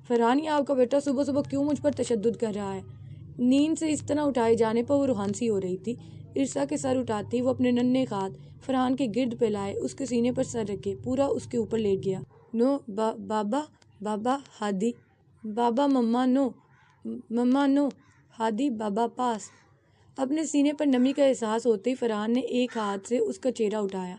فرحان، یہ آپ کا بیٹا صبح صبح کیوں مجھ پر تشدد کر رہا ہے؟ نیند سے اس طرح اٹھائے جانے پر وہ روحانسی ہو رہی تھی۔ عرصہ کے سر اٹھاتے وہ اپنے ننھے ہاتھ فرحان کے گرد پھیلائے اس کے سینے پر سر رکھے پورا اس کے اوپر لیٹ گیا۔ نو بابا، بابا ہادی، بابا مما، نو مما، نو ہادی، بابا پاس۔ اپنے سینے پر نمی کا احساس ہوتے ہی فرحان نے ایک ہاتھ سے اس کا چہرہ اٹھایا۔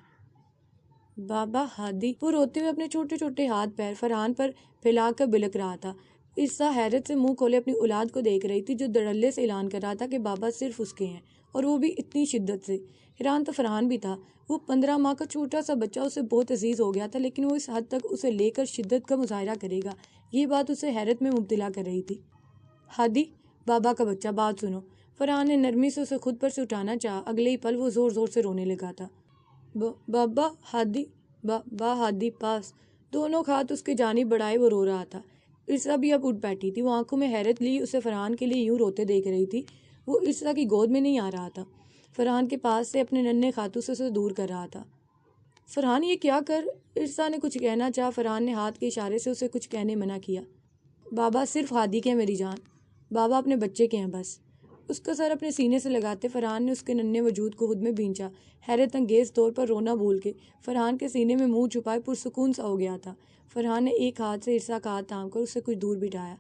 بابا ہادی۔ وہ روتے ہوئے اپنے چھوٹے چھوٹے ہاتھ پیر فرحان پر پھیلا کر بلک رہا تھا۔ عرصہ حیرت سے منہ کھولے اپنی اولاد کو دیکھ رہی تھی جو دھڑلے سے اعلان کر رہا تھا کہ بابا صرف اس کے ہیں، اور وہ بھی اتنی شدت سے۔ حیران تو فرحان بھی تھا۔ وہ 15 ماہ کا چھوٹا سا بچہ اسے بہت عزیز ہو گیا تھا، لیکن وہ اس حد تک اسے لے کر شدت کا مظاہرہ کرے گا، یہ بات اسے حیرت میں مبتلا کر رہی تھی۔ ہادی، بابا کا بچہ، بات سنو۔ فرحان نے نرمی سے اسے خود پر سے اٹھانا چاہا، اگلے ہی پل وہ زور زور سے رونے لگا تھا۔ بابا ہادی، بابا ہادی پاس۔ دونوں ہاتھ اس کے جانب بڑھائے وہ رو رہا تھا۔ عرصہ بھی اب اٹھ بیٹھی تھی، وہ آنکھوں میں حیرت لی اسے فرحان کے لیے یوں روتے دیکھ رہی تھی۔ وہ عرصہ کی گود میں نہیں آ رہا تھا، فرحان کے پاس سے اپنے ننھے ہاتھوں سے اسے دور کر رہا تھا۔ فرحان، یہ کیا کر؟ عرصہ نے کچھ کہنا چاہا، فرحان نے ہاتھ کے اشارے سے اسے کچھ کہنے منع کیا۔ بابا صرف ہادی کے ہیں میری جان، بابا اپنے بچے کے ہیں بس۔ اس کا سر اپنے سینے سے لگاتے فرحان نے اس کے ننھے وجود کو خود میں بھینچا۔ حیرت انگیز طور پر رونا بھول کے فرحان کے سینے میں منہ چھپائے پرسکون سا ہو گیا تھا۔ فرحان نے ایک ہاتھ سے عرصہ کا ہاتھ تھام کر اسے کچھ دور بٹھایا۔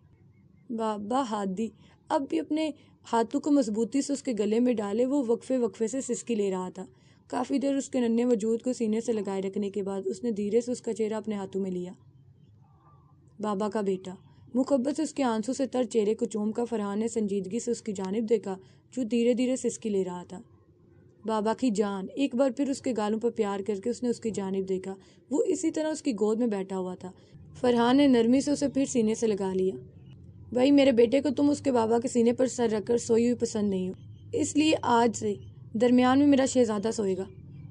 بابا ہادی اب بھی اپنے ہاتھوں کو مضبوطی سے اس کے گلے میں ڈالے وہ وقفے وقفے سے سسکی لے رہا تھا۔ کافی دیر اس کے ننھے وجود کو سینے سے لگائے رکھنے کے بعد اس نے دھیرے سے اس کا چہرہ اپنے ہاتھوں میں لیا۔ بابا کا بیٹا۔ محبت سے اس کے آنسوں سے تر چہرے کو چوم کر فرحان نے سنجیدگی سے اس کی جانب دیکھا جو دھیرے دھیرے سسکی لے رہا تھا۔ بابا کی جان۔ ایک بار پھر اس کے گالوں پر پیار کر کے اس نے اس کی جانب دیکھا۔ وہ اسی طرح اس کی گود میں بیٹھا ہوا تھا۔ فرحان نے نرمی سے اسے پھر سینے سے لگا لیا۔ بھائی میرے بیٹے کو تم اس کے بابا کے سینے پر سر رکھ کر سوئی ہوئی پسند نہیں ہو، اس لیے آج سے درمیان میں میرا شہزادہ سوئے گا۔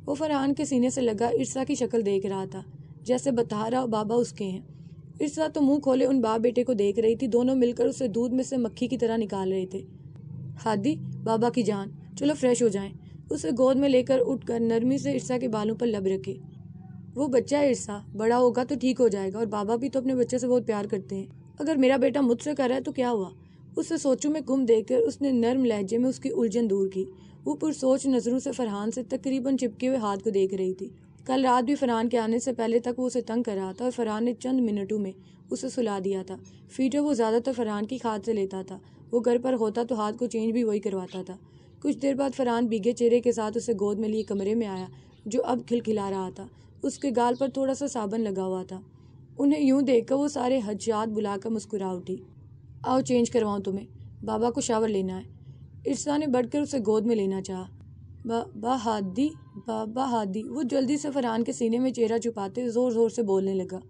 وہ فرحان کے سینے سے لگا عرصہ کی شکل دیکھ رہا تھا، جیسے بتا رہا بابا اس کے ہیں۔ عرصہ تو منہ کھولے ان باپ بیٹے کو دیکھ رہی تھی، دونوں مل کر اسے دودھ میں سے مکھی کی طرح نکال رہے تھے۔ ہادی، بابا کی جان، چلو فریش ہو جائیں۔ اسے گود میں لے کر اٹھ کر نرمی سے عرصہ کے بالوں پر لب رکھے۔ وہ بچہ ہے عرصہ، بڑا ہوگا تو ٹھیک ہو جائے گا، اور بابا بھی تو اپنے بچے سے بہت پیار کرتے ہیں۔ اگر میرا بیٹا مجھ سے کر رہا ہے تو کیا ہوا؟ اسے سوچوں میں گم دیکھ کر اس نے نرم لہجے میں اس کی الجھن دور کی۔ وہ پرسوچ نظروں سے فرحان سے تقریباً چپکے ہوئے ہاتھ کو دیکھ رہی تھی۔ کل رات بھی فرحان کے آنے سے پہلے تک وہ اسے تنگ کر رہا تھا، اور فرحان نے چند منٹوں میں اسے سلا دیا تھا۔ فیڈر وہ زیادہ تر فرحان کی کھاد سے لیتا تھا، وہ گھر پر ہوتا تو ہاتھ کو چینج بھی وہی کرواتا تھا۔ کچھ دیر بعد فرحان بھیگے چہرے کے ساتھ اسے گود میں لیے کمرے میں آیا جو اب کھلکھلا رہا تھا۔ اس کے گال پر تھوڑا سا صابن لگا ہوا تھا۔ انہیں یوں دیکھ کر وہ سارے حجات بلا کر مسکرا اٹھی۔ آؤ چینج کرواؤں تمہیں، بابا کو شاور لینا ہے۔ عرصہ نے بڑھ کر اسے گود میں لینا چاہا۔ بابا ہادی، بابا ہادی۔ وہ جلدی سے فرحان کے سینے میں چہرہ چھپاتے زور زور سے بولنے لگا۔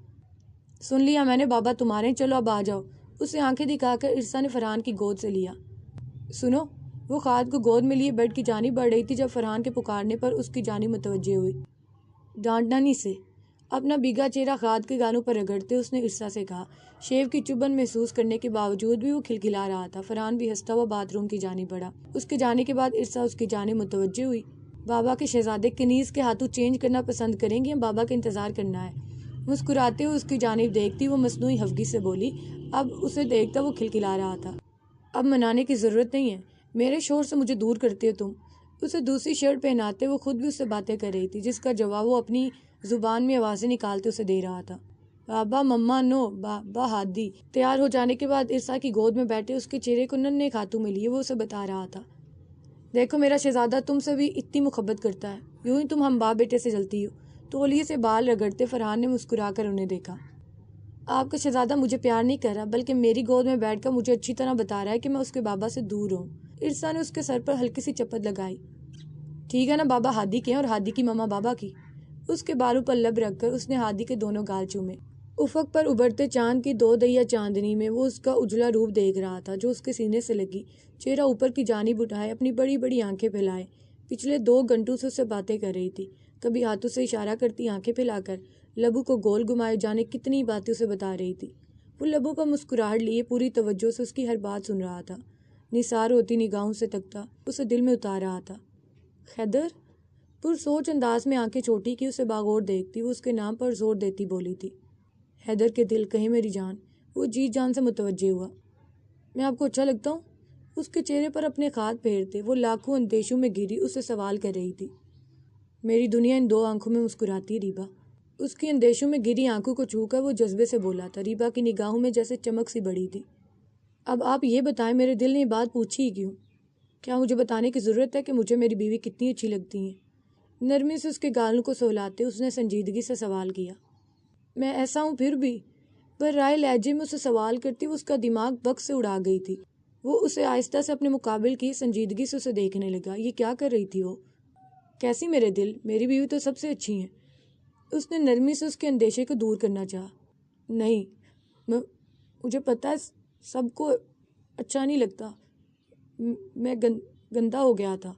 سن لیا میں نے بابا تمہارے، چلو اب آ جاؤ۔ اسے آنکھیں دکھا کر عرصہ نے فرحان کی گود سے لیا۔ سنو، وہ خالد کو گود میں لیے بیڈ کی جانب بڑھ رہی تھی جب فرحان کے پکارنے پر اس کی جانب متوجہ ہوئی۔ ڈانٹنا نہیں سے۔ اپنا بھیگا چہرہ خالد کے گالوں پر رگڑتے اس نے عرصہ سے کہا۔ شیو کی چبھن محسوس کرنے کے باوجود بھی وہ کھلکھلا رہا تھا۔ فرحان بھی ہنستا ہوا باتھ روم کی جانب بڑھا۔ اس کے جانے کے بعد عرصہ اس کی جانب متوجہ ہوئی۔ بابا کے شہزادے کنیز کے ہاتھوں چینج کرنا پسند کریں گے یا بابا کا انتظار کرنا ہے؟ مسکراتے ہوئے اس کی جانب دیکھتی وہ مصنوعی خفگی سے بولی۔ اب اسے دیکھتا وہ کھلکھلا رہا تھا۔ اب منانے کی ضرورت نہیں ہے، میرے شوہر سے مجھے دور کرتے ہو تم۔ اسے دوسری شرٹ پہناتے وہ خود بھی اس سے باتیں کر رہی تھی، جس کا جواب وہ اپنی زبان میں آوازیں نکالتے اسے دے رہا تھا۔ بابا مما، نو بابا ہادی۔ تیار ہو جانے کے بعد عرصہ کی گود میں بیٹھے اس کے چہرے کو ننھے ہاتھوں میں لیے وہ اسے بتا رہا تھا۔ دیکھو میرا شہزادہ تم سے بھی اتنی محبت کرتا ہے، یوں ہی تم ہم باپ بیٹے سے جلتی ہو۔ تولیے سے بال رگڑتے فرحان نے مسکرا کر انہیں دیکھا۔ آپ کا شہزادہ مجھے پیار نہیں کر رہا، بلکہ میری گود میں بیٹھ کر مجھے اچھی طرح بتا رہا ہے کہ میں اس کے بابا سے دور ہوں۔ عرصہ نے اس کے سر پر ہلکی سی چپت لگائی۔ ٹھیک ہے نا، بابا ہادی کے ہیں اور ہادی کی مما بابا کی۔ اس کے بالوں پر لب رکھ کر اس نے ہادی کے دونوں گال چومے۔ افق پر ابھرتے چاند کی دو دہیا چاندنی میں وہ اس کا اجلا روپ دیکھ رہا تھا جو اس کے سینے سے لگی، چہرہ اوپر کی جانب اٹھائے اپنی بڑی بڑی آنکھیں پھیلائے پچھلے 2 گھنٹوں سے اس سے باتیں کر رہی تھی، کبھی ہاتھوں سے اشارہ کرتی، آنکھیں پھیلا کر لبوں کو گول گھمائے جانے کتنی باتیں اسے بتا رہی تھی۔ وہ لبوں پر مسکراہٹ لیے پوری توجہ سے اس کی ہر بات سن رہا تھا، نثار ہوتی نگاہوں سے تکتا اسے دل میں اتار رہا تھا۔ حیدر؟ پرسوچ انداز میں آنکھیں چھوٹی کی اسے باغور دیکھتی وہ اس کے نام پر زور دیتی بولی تھی۔ حیدر کے دل کہیں میری جان، وہ جی جان سے متوجہ ہوا۔ میں آپ کو اچھا لگتا ہوں؟ اس کے چہرے پر اپنے ہاتھ پھیرتے وہ لاکھوں اندیشوں میں گھری اسے سوال کر رہی تھی۔ میری دنیا ان 2 آنکھوں میں مسکراتی ریبا۔ اس کی اندیشوں میں گھری آنکھوں کو چھو کر وہ جذبے سے بولا تھا۔ ریبا کی نگاہوں میں جیسے چمک سی بڑی تھی۔ اب آپ یہ بتائیں، میرے دل نے یہ بات پوچھی ہی کیوں؟ کیا مجھے بتانے کی ضرورت ہے کہ مجھے میری بیوی کتنی اچھی لگتی ہیں؟ نرمی سے اس کے گالوں کو سہلاتے اس نے سنجیدگی سے سوال کیا۔ میں ایسا ہوں پھر بھی؟ پر رائے لہجے میں اسے سوال کرتی وہ اس کا دماغ بک سے اڑا گئی تھی۔ وہ اسے آہستہ سے اپنے مقابل کی سنجیدگی سے اسے دیکھنے لگا۔ یہ کیا کر رہی تھی وہ؟ کیسی میرے دل؟ میری بیوی تو سب سے اچھی ہیں۔ اس نے نرمی سے اس کے اندیشے کو دور کرنا چاہا۔ نہیں، مجھے پتہ ہے سب کو اچھا نہیں لگتا، میں گندا ہو گیا تھا۔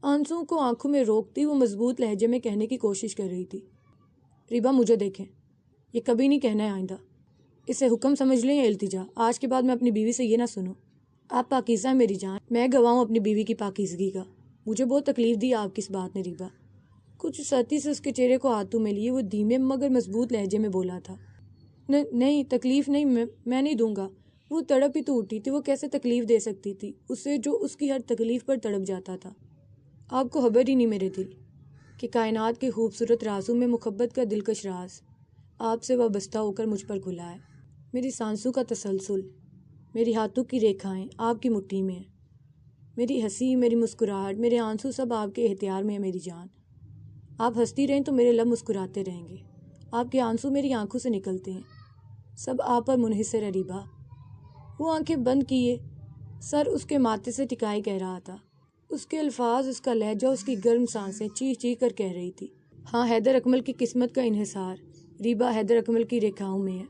آنسوؤں کو آنکھوں میں روکتی وہ مضبوط لہجے میں کہنے کی کوشش کر رہی تھی۔ ریبا مجھے دیکھیں، یہ کبھی نہیں کہنا ہے آئندہ۔ اسے حکم سمجھ لیں یا التجا، آج کے بعد میں اپنی بیوی سے یہ نہ سنوں۔ آپ پاکیزہ ہیں میری جان، میں گواہ ہوں اپنی بیوی کی پاکیزگی کا۔ مجھے بہت تکلیف دی آپ کی اس بات نے ریبا۔ کچھ سختی سے اس کے چہرے کو ہاتھوں میں لیے وہ دھیمے مگر مضبوط لہجے میں بولا تھا۔ نہیں، تکلیف نہیں، میں نہیں دوں گا۔ وہ تڑپ ہی تو اٹھی تھی، وہ کیسے تکلیف دے سکتی تھی اسے جو اس کی ہر تکلیف پر تڑپ جاتا تھا۔ آپ کو خبر ہی نہیں میرے دل کہ کائنات کے خوبصورت رازوں میں محبت کا دلکش راز آپ سے وابستہ ہو کر مجھ پر کھلا ہے۔ میری سانسوں کا تسلسل، میری ہاتھوں کی ریکھائیں آپ کی مٹھی میں ہیں۔ میری ہنسی، میری مسکراہٹ، میرے آنسو سب آپ کے اختیار میں ہیں میری جان۔ آپ ہنستی رہیں تو میرے لب مسکراتے رہیں گے۔ آپ کے آنسو میری آنکھوں سے نکلتے ہیں، سب آپ پر منحصر ہے ریبا۔ وہ آنکھیں بند کیے سر اس کے ماتھے سے ٹکائے کہہ رہا تھا۔ اس کے الفاظ، اس کا لہجہ، اس کی گرم سانسیں چیخ چیخ کر کہہ رہی تھی۔ ہاں، حیدر اکمل کی قسمت کا انحصار ریبا حیدر اکمل کی ریکھاؤں میں ہے۔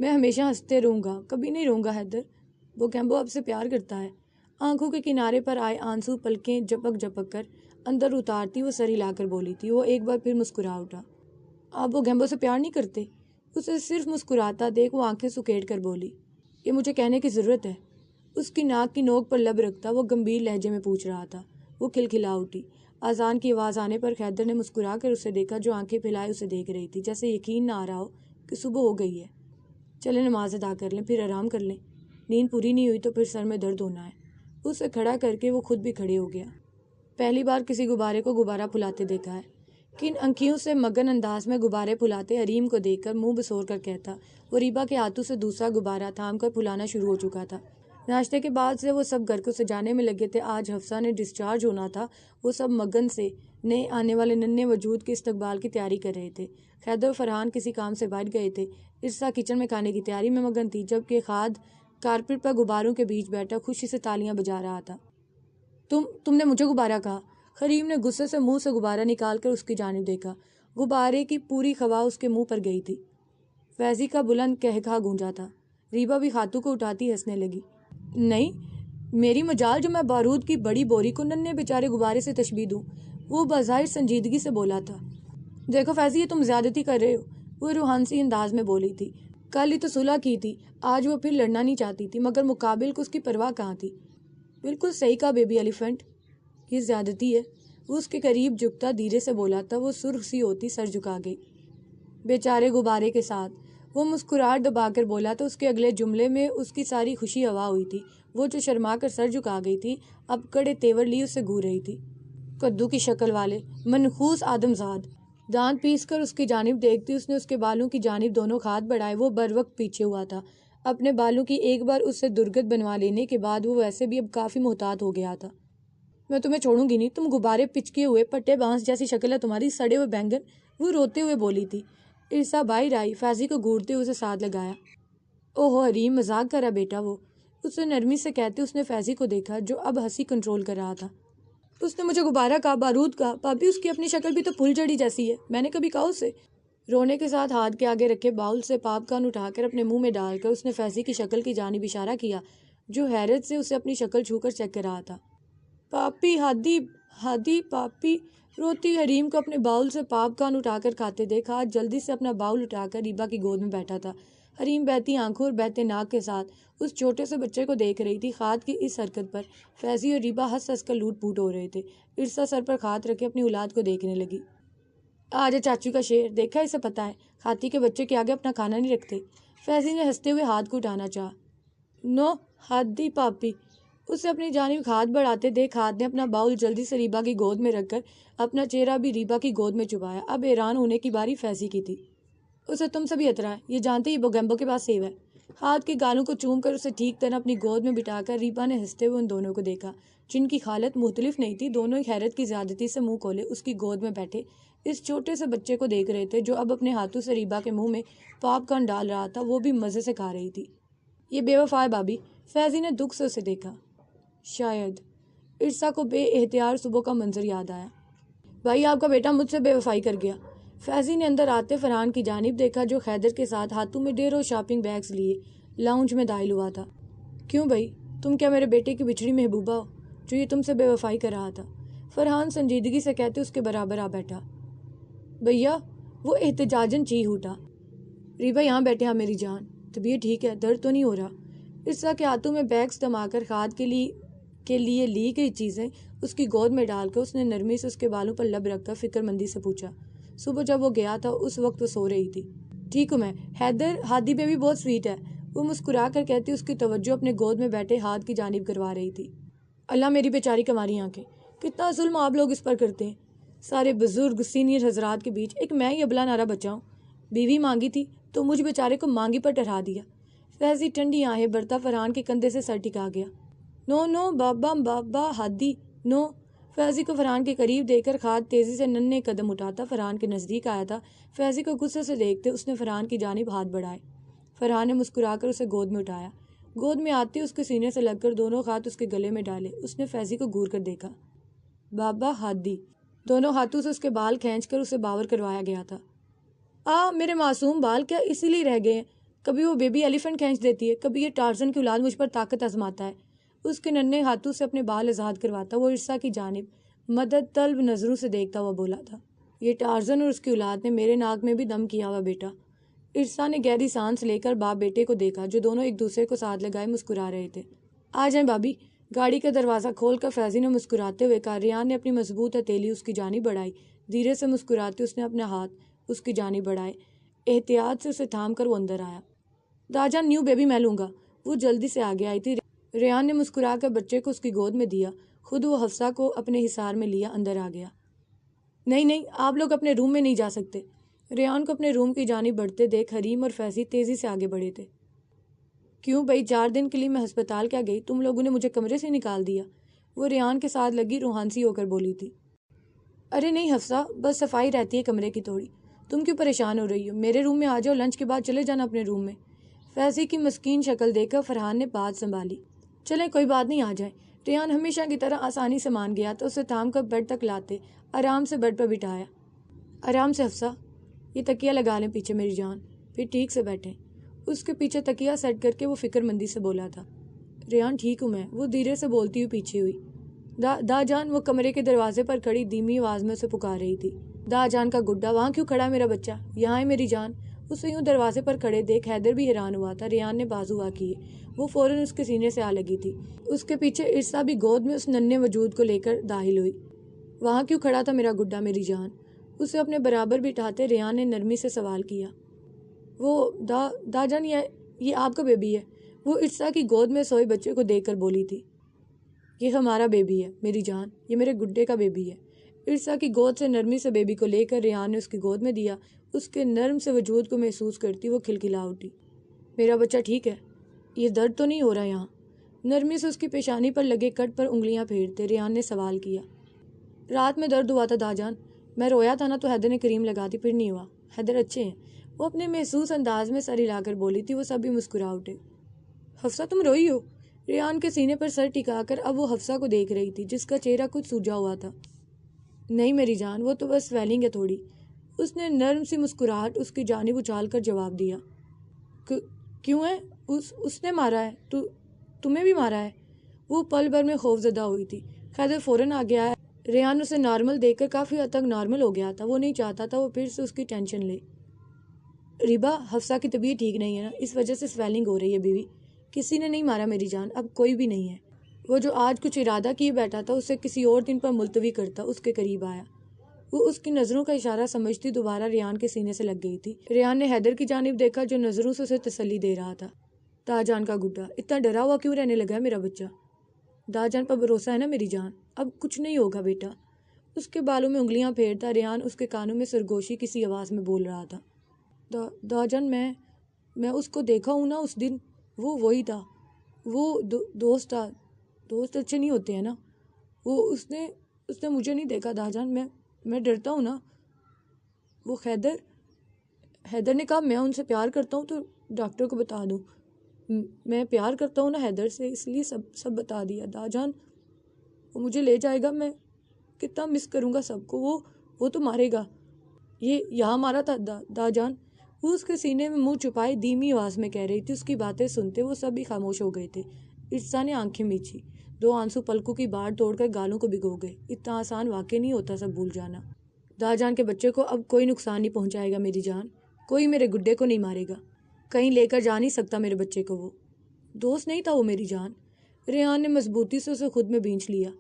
میں ہمیشہ ہنستے رہوں گا، کبھی نہیں رہوں گا حیدر۔ وہ کیمبو آپ سے پیار کرتا ہے۔ آنکھوں کے کنارے پر آئے آنسو پلکیں جھپک جھپک کر اندر اتارتی وہ سر ہلا کر بولی تھی۔ وہ ایک بار پھر مسکرا اٹھا۔ آپ وہ گیمبو سے پیار نہیں کرتے؟ اسے صرف مسکراتا دیکھ وہ آنکھیں سکیڑ کر بولی۔ یہ مجھے کہنے کی ضرورت ہے؟ اس کی ناک کی نوک پر لب رکھتا وہ گمبھیر لہجے میں پوچھ رہا تھا۔ وہ کھلکھلا اٹھی۔ اذان کی آواز آنے پر حیدر نے مسکرا کر اسے دیکھا جو آنکھیں پھیلائے اسے دیکھ رہی تھی، جیسے یقین نہ آ رہا ہو کہ صبح ہو گئی ہے۔ چلیں نماز ادا کر لیں، پھر آرام کر لیں۔ نیند پوری نہیں ہوئی تو پھر سر میں درد ہونا ہے۔ اسے کھڑا کر کے وہ خود بھی کھڑے ہو گیا۔ پہلی بار کسی غبارے کو غبارہ پھلاتے دیکھا ہے۔ کن انکھیوں سے مگن انداز میں غبارے پھلاتے حریم کو دیکھ کر منہ بسور کر کہتا۔ وہ ریبا کے ہاتھوں سے دوسرا غبارہ تھام کر پھلانا شروع ہو چکا تھا۔ ناشتے کے بعد سے وہ سب گھر کو سجانے میں لگے تھے۔ آج حفصہ نے ڈسچارج ہونا تھا۔ وہ سب مگن سے نئے آنے والے ننھے وجود کے استقبال کی تیاری کر رہے تھے۔ حیدر و فرحان کسی کام سے باہر گئے تھے۔ ارسا کچن میں کھانے کی تیاری میں مگن تھی، جبکہ خالد کارپیٹ پر غباروں کے بیچ بیٹھا خوشی سے تالیاں بجا رہا تھا۔ تم نے مجھے غبارہ کہا؟ کریم نے غصے سے منہ سے غبارہ نکال کر اس کی جانب دیکھا۔ غبارے کی پوری خوا اس کے منہ پر گئی تھی۔ فیضی کا بلند قہقہا گونجا تھا۔ ریبا بھی ہاتھوں کو اٹھاتی ہنسنے لگی۔ نہیں، میری مجال جو میں بارود کی بڑی بوری کو ننھے بیچارے غبارے سے تشبیہ دوں۔ وہ بظاہر سنجیدگی سے بولا تھا۔ دیکھو فیضی، یہ تم زیادتی کر رہے ہو، وہ روحانسی انداز میں بولی تھی۔ کل ہی تو صلح کی تھی، آج وہ پھر لڑنا نہیں چاہتی تھی، مگر مقابل کو اس کی پرواہ کہاں تھی؟ بالکل صحیح کہا بیبی ایلیفنٹ، یہ زیادتی ہے۔ وہ اس کے قریب جھکتا دھیرے سے بولا تھا۔ وہ سرخ سی ہوتی سر جھکا گئی۔ بیچارے غبارے کے ساتھ وہ مسکراہٹ دبا کر بولا تو اس کے اگلے جملے میں اس کی ساری خوشی ہوا ہوئی تھی۔ وہ جو شرما کر سر جھکا گئی تھی اب کڑے تیور لی اسے گھور رہی تھی۔ کدو کی شکل والے منحوس آدمزاد، دانت پیس کر اس کی جانب دیکھتی اس نے اس کے بالوں کی جانب دونوں ہاتھ بڑھائے۔ وہ بر وقت پیچھے ہوا تھا۔ اپنے بالوں کی ایک بار اس سے درگت بنوا لینے کے بعد وہ ویسے بھی اب کافی محتاط ہو گیا تھا۔ میں تمہیں چھوڑوں گی نہیں، تم غبارے پچکے ہوئے پٹے بانس جیسی شکل ہے تمہاری، سڑے ہوئے بینگن، وہ روتے ہوئے بولی تھی۔ ارسا باہر آئی، فیضی کو گھورتے اسے ساتھ لگایا۔ اوہ حریم، مذاق کر رہا بیٹا وہ، اسے نرمی سے کہتے اس نے فیضی کو دیکھا جو اب ہنسی کنٹرول کر رہا تھا۔ اس نے مجھے غبارہ کہا، بارود کہا، بھابھی اس کی اپنی شکل بھی تو پھول جڑی جیسی ہے، میں نے کبھی کہا اسے؟ رونے کے ساتھ ہاتھ کے آگے رکھے باؤل سے پاپ کارن اٹھا کر اپنے منہ میں ڈال کر اس نے فیضی کی شکل کی جانب اشارہ کیا جو حیرت سے اسے اپنی شکل چھو کر چیک کر رہا تھا۔ پاپی ہادی ہادی پاپی، روتی حریم کو اپنے باؤل سے پاپ کان اٹھا کر کھاتے دیکھا۔ آج جلدی سے اپنا باؤل اٹھا کر ریبا کی گود میں بیٹھا تھا۔ حریم بہتی آنکھوں اور بہتے ناک کے ساتھ اس چھوٹے سے بچے کو دیکھ رہی تھی۔ خاد کی اس حرکت پر فیضی اور ریبا ہنس ہنس کر لوٹ پوٹ ہو رہے تھے۔ ارسا سر پر ہاتھ رکھے اپنی اولاد کو دیکھنے لگی۔ آجا چاچو کا شیر، دیکھا اسے پتا ہے ہاتھی کے بچے کے آگے اپنا کھانا نہیں رکھتے۔ فیضی نے ہنستے ہوئے ہاتھ کو اٹھانا چاہا۔ نو ہادی پاپی، اسے اپنی جانب ہاتھ بڑھاتے دیکھ ہاتھ نے اپنا باؤل جلدی سے ریبا کی گود میں رکھ کر اپنا چہرہ بھی ریبا کی گود میں چبایا۔ اب حیران ہونے کی باری فیضی کی تھی۔ اسے تم سے بھی اطراع ہے، یہ جانتے ہی بوگیمبو کے پاس سیب ہے۔ ہاتھ کے گالوں کو چوم کر اسے ٹھیک طرح اپنی گود میں بٹھا کر ریبا نے ہنستے ہوئے ان دونوں کو دیکھا، جن کی حالت مختلف نہیں تھی۔ دونوں ایک حیرت کی زیادتی سے منہ کھولے اس کی گود میں بیٹھے اس چھوٹے سے بچے کو دیکھ رہے تھے، جو اب اپنے ہاتھوں سے ریبا کے منہ میں پاپ کارن ڈال رہا تھا، وہ بھی مزے سے کھا رہی تھی۔ یہ بے وفا ہے بابی، فیضی نے دکھ سے اسے دیکھا۔ شاید ارسا کو بے اختیار صبح کا منظر یاد آیا۔ بھائی آپ کا بیٹا مجھ سے بے وفائی کر گیا۔ فیضی نے اندر آتے فرحان کی جانب دیکھا، جو حیدر کے ساتھ ہاتھوں میں ڈھیروں شاپنگ بیگز لیے لاؤنج میں داخل ہوا تھا۔ کیوں بھائی، تم کیا میرے بیٹے کی بچھڑی محبوبہ ہو جو یہ تم سے بے وفائی کر رہا تھا؟ فرحان سنجیدگی سے کہتے اس کے برابر آ بیٹھا۔ بھیا، وہ احتجاجاً چیخ اٹھا۔ ریبا یہاں بیٹھے ہاں میری جان، طبیعت ٹھیک ہے، درد تو نہیں ہو رہا؟ ارسا کے ہاتھوں میں بیگز تھما کر خاد کے لیے لی گئی چیزیں اس کی گود میں ڈال کر اس نے نرمی سے اس کے بالوں پر لب رکھ کر فکر مندی سے پوچھا۔ صبح جب وہ گیا تھا اس وقت وہ سو رہی تھی۔ ٹھیک ہوں میں، حیدر ہادی بیبی بہت سویٹ ہے، وہ مسکرا کر کہتی اس کی توجہ اپنے گود میں بیٹھے ہاتھ کی جانب کروا رہی تھی۔ اللہ میری بیچاری کماری آنکھیں، کتنا ظلم آپ لوگ اس پر کرتے ہیں۔ سارے بزرگ سینئر حضرات کے بیچ ایک میں ہی ابلا نارا بچا ہوں۔ بیوی مانگی تھی تو مجھ بیچارے کو مانگی پر ٹھہرا دیا۔ فیضی ٹھنڈی آہیں برتا فرحان کے کندھے سے سر ٹکا گیا۔ نو نو بابا بابا ہادی نو۔ فیضی کو فرحان کے قریب دیکھ کر خاد تیزی سے ننھے قدم اٹھاتا فرحان کے نزدیک آیا تھا۔ فیضی کو غصے سے دیکھتے اس نے فرحان کی جانب ہاتھ بڑھائے۔ فرحان نے مسکرا کر اسے گود میں اٹھایا۔ گود میں آتے اس کے سینے سے لگ کر دونوں ہاتھ اس کے گلے میں ڈالے۔ اس نے فیضی کو گور کر دیکھا۔ بابا ہادی، دونوں ہاتھوں سے اس کے بال کھینچ کر اسے باور کروایا گیا تھا۔ میرے معصوم بال کیا اسی لیے رہ گئے ہیں؟ کبھی وہ بیبی ایلیفنٹ کھینچ دیتی ہے، کبھی یہ ٹارزن کی اولاد مجھ پر طاقت آزماتا ہے۔ اس کے ننھے ہاتھوں سے اپنے بال آزاد کرواتا وہ ارسا کی جانب مدد طلب نظروں سے دیکھتا ہوا بولا تھا۔ یہ ٹارزن اور اس کی اولاد نے میرے ناک میں بھی دم کیا ہوا بیٹا۔ ارسا نے گہری سانس لے کر باپ بیٹے کو دیکھا، جو دونوں ایک دوسرے کو ساتھ لگائے مسکرا رہے تھے۔ آ جائیں بابی، گاڑی کا دروازہ کھول کر فیضی نے مسکراتے ہوئے کہا۔ ریان نے اپنی مضبوط ہتھیلی اس کی جانب بڑھائی۔ دھیرے سے مسکراتے اس نے اپنے ہاتھ اس کی جانب بڑھائے۔ احتیاط سے اسے تھام کر وہ اندر آیا۔ داجان نیو بیبی میں لوں گا۔ وہ جلدی سے آگے آئی تھی۔ ریان نے مسکرا کر بچے کو اس کی گود میں دیا، خود وہ حفصہ کو اپنے حصار میں لیا اندر آ گیا۔ نہیں نہیں، آپ لوگ اپنے روم میں نہیں جا سکتے۔ ریان کو اپنے روم کی جانب بڑھتے دیکھ حریم اور فیضی تیزی سے آگے بڑھے تھے۔ کیوں بھائی، 4 دن کے لیے میں ہسپتال کیا گئی، تم لوگوں نے مجھے کمرے سے نکال دیا؟ وہ ریان کے ساتھ لگی روحانسی ہو کر بولی تھی۔ ارے نہیں حفصہ، بس صفائی رہتی ہے کمرے کی تھوڑی، تم کیوں پریشان ہو رہی ہو؟ میرے روم میں آ جاؤ، لنچ کے بعد چلے جانا اپنے روم میں۔ فیضی کی مسکین شکل دیکھ کر فرحان نے بات سنبھالی۔ چلیں کوئی بات نہیں، آ جائیں۔ ریان ہمیشہ کی طرح آسانی سے مان گیا تو اسے تھام کر بیڈ تک لاتے آرام سے بیڈ پر بٹھایا۔ آرام سے حفصہ، یہ تکیہ لگا لیں پیچھے میری جان، پھر ٹھیک سے بیٹھیں۔ اس کے پیچھے تکیہ سیٹ کر کے وہ فکر مندی سے بولا تھا۔ ریان ٹھیک ہوں میں، وہ دھیرے سے بولتی ہوئی پیچھے ہوئی۔ دا جان، وہ کمرے کے دروازے پر کھڑی دھیمی آواز میں اسے پکار رہی تھی۔ دا جان کا گڈا، وہاں کیوں کھڑا ہے میرا بچہ؟ یہاں ہے میری جان۔ اسے یوں دروازے پر کھڑے دیکھ حیدر بھی حیران ہوا تھا۔ ریان نے بازو آ کیے، وہ فوراً اس کے سینے سے آ لگی تھی۔ اس کے پیچھے ارسا بھی گود میں اس ننھے وجود کو لے کر داخل ہوئی۔ وہاں کیوں کھڑا تھا میرا گڈا میری جان؟ اسے اپنے برابر بٹھاتے ریان نے نرمی سے سوال کیا۔ وہ دا جان، یہ آپ کا بیبی ہے، وہ ارسا کی گود میں سوئے بچے کو دیکھ کر بولی تھی۔ یہ ہمارا بیبی ہے میری جان، یہ میرے گڈے کا بیبی ہے۔ ارسا کی گود سے نرمی سے بیبی کو لے کر ریان نے اس کی گود میں دیا۔ اس کے نرم سے وجود کو محسوس کرتی وہ کھلکھلا اٹھی۔ میرا بچہ ٹھیک ہے؟ یہ درد تو نہیں ہو رہا یہاں؟ نرمی سے اس کی پیشانی پر لگے کٹ پر انگلیاں پھیرتے ریان نے سوال کیا۔ رات میں درد ہوا تھا دا جان، میں رویا تھا نا تو حیدر نے کریم لگا دی، پھر نہیں ہوا۔ حیدر اچھے ہیں، وہ اپنے محسوس انداز میں سر ہلا کر بولی تھی۔ وہ سبھی مسکرا اٹھے۔ حفصہ تم روئی ہو؟ ریان کے سینے پر سر ٹکا کر اب وہ حفصہ کو دیکھ رہی تھی، جس کا چہرہ کچھ سوجا ہوا تھا۔ نہیں میری جان، وہ تو بس سویلنگ ہے تھوڑی۔ اس نے نرم سی مسکراہٹ اس کی جانب اچھال کر جواب دیا۔ کیوں ہے؟ اس نے مارا ہے؟ تمہیں بھی مارا ہے؟ وہ پل بھر میں خوف زدہ ہوئی تھی۔ خیدر فوراً آ گیا ہے۔ ریحان اسے نارمل دیکھ کر کافی حد تک نارمل ہو گیا تھا۔ وہ نہیں چاہتا تھا وہ پھر سے اس کی ٹینشن لے۔ ریبا، حفصہ کی طبیعت ٹھیک نہیں ہے نا، اس وجہ سے سویلنگ ہو رہی ہے بیوی۔ کسی نے نہیں مارا میری جان، اب کوئی بھی نہیں ہے۔ وہ جو آج کچھ ارادہ کیے بیٹھا تھا اسے کسی اور دن پر ملتوی کرتا، اس کے قریب آیا۔ وہ اس کی نظروں کا اشارہ سمجھتی دوبارہ ریحان کے سینے سے لگ گئی تھی۔ ریحان نے حیدر کی جانب دیکھا جو نظروں سے اسے تسلی دے رہا تھا۔ داجان کا گڈا، اتنا ڈرا ہوا کیوں رہنے لگا ہے میرا بچہ؟ داجان پر بھروسہ ہے نا میری جان، اب کچھ نہیں ہوگا بیٹا۔ اس کے بالوں میں انگلیاں پھیرتا ریحان اس کے کانوں میں سرگوشی کسی آواز میں بول رہا تھا۔ داجان، میں اس کو دیکھا ہوں نا اس دن، وہ وہی تھا، وہ دوست تھا۔ دوست اچھے نہیں ہوتے ہیں نا۔ اس نے مجھے نہیں دیکھا داجان، میں ڈرتا ہوں نا۔ وہ حیدر نے کہا میں ان سے پیار کرتا ہوں تو ڈاکٹر کو بتا دوں۔ میں پیار کرتا ہوں نا حیدر سے، اس لیے سب بتا دیا داجان۔ وہ مجھے لے جائے گا، میں کتنا مس کروں گا سب کو۔ وہ تو مارے گا۔ یہ یہاں مارا تھا داجان۔ وہ اس کے سینے میں منہ چھپائے دھیمی آواز میں کہہ رہی تھی۔ اس کی باتیں سنتے وہ سب بھی خاموش ہو گئے تھے۔ ارسا نے آنکھیں میچی، 2 آنسو پلکوں کی باڑ توڑ کر گالوں کو بھگو گئے۔ اتنا آسان واقع نہیں ہوتا سب بھول جانا۔ داجان کے بچے کو اب کوئی نقصان نہیں پہنچائے گا میری جان، کوئی میرے گڈے کو نہیں مارے گا، کہیں لے کر جا نہیں سکتا میرے بچے کو۔ وہ دوست نہیں تھا وہ میری جان۔ ریحان نے مضبوطی سے اسے خود میں بھینچ لیا۔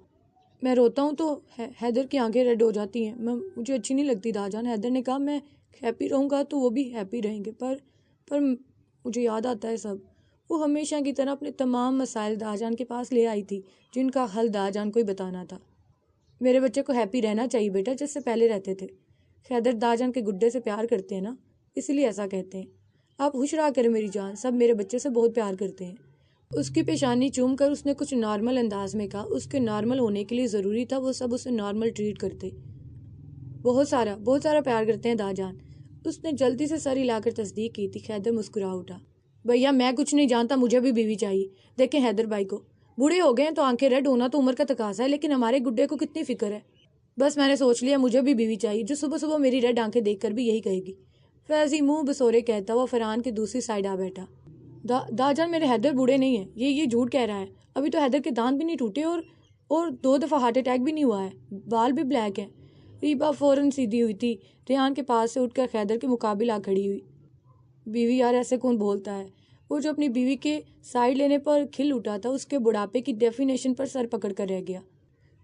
میں روتا ہوں تو حیدر کی آنکھیں ریڈ ہو جاتی ہیں، مجھے اچھی نہیں لگتی داجان۔ حیدر نے کہا میں ہیپی رہوں گا تو وہ بھی ہیپی رہیں گے، پر مجھے یاد آتا ہے سب۔ وہ ہمیشہ کی طرح اپنے تمام مسائل داجان کے پاس لے آئی تھی جن کا حل داجان کو ہی بتانا تھا۔ میرے بچے کو ہیپی رہنا چاہیے بیٹا، جس سے پہلے رہتے تھے۔ حیدر داجان کے گڈے سے پیار کرتے ہیں نا، اسی لیے ایسا کہتے ہیں۔ آپ خوش رہا کریں میری جان، سب میرے بچے سے بہت پیار کرتے ہیں۔ اس کی پیشانی چوم کر اس نے کچھ نارمل انداز میں کہا۔ اس کے نارمل ہونے کے لیے ضروری تھا وہ سب اسے نارمل ٹریٹ کرتے۔ بہت سارا پیار کرتے ہیں داجان۔ اس نے جلدی سے سر ہلا کر تصدیق کی تھی۔ حیدر مسکرا اٹھا۔ بھیا میں کچھ نہیں جانتا، مجھے بھی بیوی چاہیے۔ دیکھیں حیدر بھائی کو، بوڑھے ہو گئے ہیں تو آنکھیں ریڈ ہونا تو عمر کا تقاضا ہے، لیکن ہمارے گڈے کو کتنی فکر ہے۔ بس میں نے سوچ لیا مجھے بھی بیوی چاہیے جو صبح صبح میری ریڈ آنکھیں دیکھ کر بھی یہی کہے گی۔ فیضی منہ بسورے کہتا ہوا فرحان کی دوسری سائڈ آ بیٹھا۔ داجان میرے حیدر بوڑھے نہیں ہیں، یہ جھوٹ کہہ رہا ہے۔ ابھی تو حیدر کے دانت بھی نہیں ٹوٹے اور 2 دفعہ ہارٹ اٹیک بھی نہیں ہوا ہے، بال بھی بلیک ہیں۔ ریبا فوراً سیدھی ہوئی تھی، ریحان کے پاس سے اٹھ کر حیدر کے مقابل آ کھڑی ہوئی۔ بیوی یار ایسے کون بولتا ہے؟ وہ جو اپنی بیوی کے سائڈ لینے پر کھل اٹھا تھا اس کے بڑھاپے کی ڈیفینیشن پر سر پکڑ کر رہ گیا۔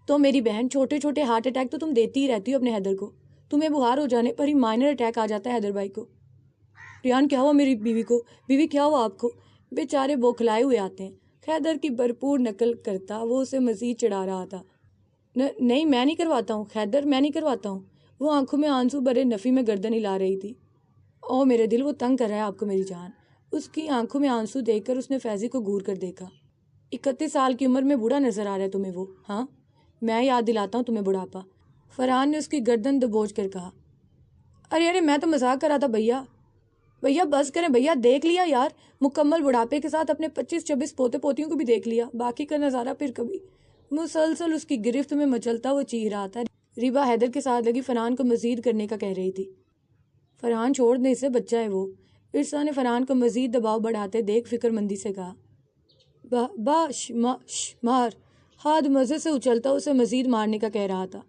تو میری بہن، چھوٹے چھوٹے ہارٹ اٹیک تو تم دیتی ہی رہتی ہو اپنے حیدر کو، تمہیں بخار ہو جانے پر ہی مائنر اٹیک آ جاتا ہے حیدر بھائی کو۔ ریحان کیا ہوا میری بیوی کو؟ بیوی کیا ہوا آپ کو؟ بیچارے بوکھلائے ہوئے آتے ہیں۔ حیدر کی بھرپور نقل کرتا وہ اسے مزید چڑھا رہا تھا۔ نہیں میں نہیں کرواتا ہوں حیدر، میں نہیں کرواتا ہوں۔ وہ آنکھوں میں آنسو بھرے نفی میں گردن ہلا رہی تھی۔ او میرے دل، وہ تنگ کر رہا ہے آپ کو میری جان۔ اس کی آنکھوں میں آنسو دیکھ کر اس نے فیضی کو گور کر دیکھا۔ 31 سال کی عمر میں بوڑھا نظر آ رہا ہے تمہیں وہ؟ ہاں میں یاد دلاتا ہوں تمہیں بڑھاپا، فرحان نے اس کی گردن دبوچ کر کہا۔ ارے میں تو مذاق کر رہا تھا بھیا بس کریں بھیا، دیکھ لیا یار، مکمل بڑھاپے کے ساتھ اپنے 25-26 پوتے پوتیوں کو بھی دیکھ لیا، باقی کا نظارہ پھر کبھی۔ مسلسل اس کی گرفت میں مچلتا وہ چیخ رہا تھا۔ ریبا حیدر کے ساتھ لگی فرحان کو مزید کرنے کا کہہ رہی تھی۔ فرحان چھوڑ دیں اسے، بچہ ہے وہ، ارسا نے فرحان کو مزید دباؤ بڑھاتے دیکھ فکر مندی سے کہا۔ مار، ہاتھ مزے سے اچھلتا اسے مزید مارنے کا کہہ رہا تھا۔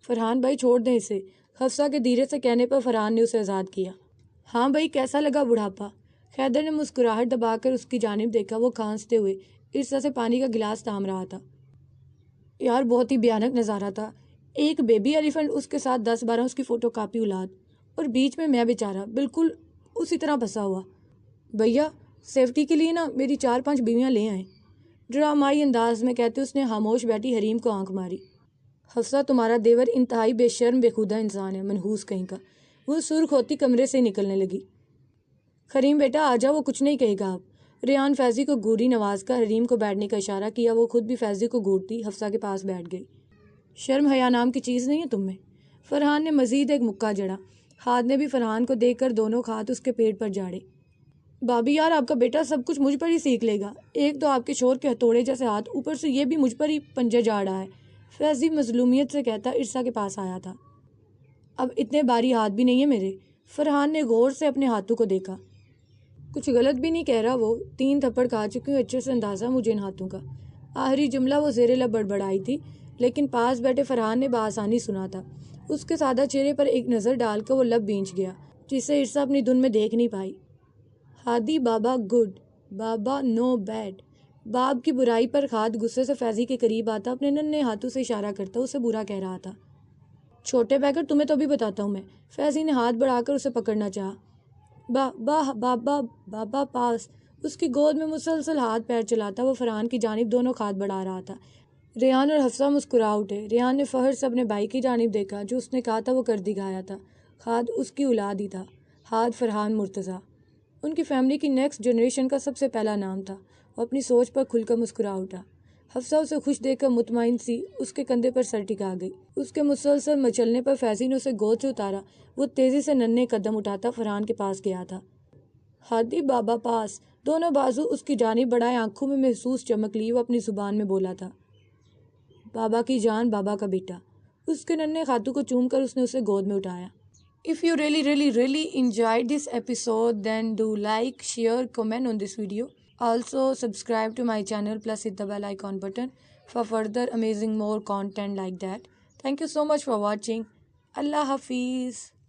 فرحان بھائی چھوڑ دیں اسے، حفصہ کے دھیرے سے کہنے پر فرحان نے اسے آزاد کیا۔ ہاں بھائی کیسا لگا بڑھاپا؟ حیدر نے مسکراہٹ دبا کر اس کی جانب دیکھا۔ وہ کھانستے ہوئے ارسا سے پانی کا گلاس تام رہا تھا۔ یار بہت ہی بھیانک نظارہ تھا، ایک بیبی ایلیفنٹ، اس کے ساتھ 10-12 اس کی فوٹو کاپی اولاد، اور بیچ میں میں بیچارہ بالکل اسی طرح پھنسا ہوا۔ بھیا سیفٹی کے لیے نا میری 4-5 بیویاں لے آئیں، ڈرامائی انداز میں کہتے اس نے خاموش بیٹھی حریم کو آنکھ ماری۔ حفصہ تمہارا دیور انتہائی بے شرم بے خودہ انسان ہے، منحوس کہیں کا۔ وہ سرخ ہوتی کمرے سے نکلنے لگی۔ حریم بیٹا آ جا، وہ کچھ نہیں کہے گا اب۔ ریحان فیضی کو گوری نواز کا حریم کو بیٹھنے کا اشارہ کیا۔ وہ خود بھی فیضی کو گورتی حفصہ کے پاس بیٹھ گئی۔ شرم حیا نام کی چیز نہیں ہے تم میں؟ فرحان نے مزید ایک مکہ جڑا۔ ہاتھ نے بھی فرحان کو دیکھ کر دونوں ہاتھ اس کے پیٹ پر جاڑے۔ بھابھی یار آپ کا بیٹا سب کچھ مجھ پر ہی سیکھ لے گا، ایک تو آپ کے شور کے ہتھوڑے جیسے ہاتھ، اوپر سے یہ بھی مجھ پر ہی پنجے جاڑ رہا ہے، فیضی مظلومیت سے کہتا ارسا کے پاس آیا تھا۔ اب اتنے باری ہاتھ بھی نہیں ہے میرے۔ فرحان نے غور سے اپنے ہاتھوں کو دیکھا۔ کچھ غلط بھی نہیں کہہ رہا وہ، 3 تھپڑ کھا چکی ہوں، اچھے سے اندازہ مجھے ان ہاتھوں کا۔ آخری جملہ وہ زیر لب بڑبڑائی تھی، لیکن پاس بیٹھے فرحان نے بآسانی سنا تھا۔ اس کے سادہ چہرے پر ایک نظر ڈال کر وہ لب بھینچ گیا، جسے عرصہ اپنی دھن میں دیکھ نہیں پائی۔ ہادی بابا گڈ، بابا نو بیڈ۔ باپ کی برائی پر خالد غصے سے فیضی کے قریب آتا، اپنے ننھے ہاتھوں سے اشارہ کرتا اسے برا کہہ رہا تھا۔ چھوٹے بیگر، تمہیں تو بھی بتاتا ہوں میں۔ فیضی نے ہاتھ بڑھا کر اسے پکڑنا چاہا۔ بابا پاس۔ اس کی گود میں مسلسل ہاتھ پیر چلاتا وہ فرحان کی جانب دونوں ہاتھ بڑھا رہا تھا۔ ریحان اور حفصہ مسکرا اٹھے۔ ریحان نے فخر سے اپنے بھائی کی جانب دیکھا، جو اس نے کہا تھا وہ کر دکھایا تھا۔ خالد اس کی اولاد ہی تھا، خالد فرحان مرتضیٰ۔ ان کی فیملی کی نیکسٹ جنریشن کا سب سے پہلا نام تھا۔ وہ اپنی سوچ پر کھل کر مسکرا اٹھا۔ حفصہ اسے خوش دیکھ کر مطمئن سی اس کے کندھے پر سر ٹکا گئی۔ اس کے مسلسل مچلنے پر فیضی نے اسے گود سے اتارا۔ وہ تیزی سے ننھے قدم اٹھاتا فرحان کے پاس گیا تھا۔ ہادی بابا پاس۔ دونوں بازو اس کی جانب بڑھائے، آنکھوں میں محسوس چمک لی وہ اپنی زبان میں بولا تھا، بابا کی جان، بابا کا بیٹا۔ اس کے ننھے ہاتھوں کو چوم کر اس نے اسے گود میں اٹھایا۔ If you really enjoyed this episode, then do like, share, comment on this video. Also subscribe to my channel plus hit the bell icon button for further amazing more content like that. Thank you so much for watching. Allah Hafiz.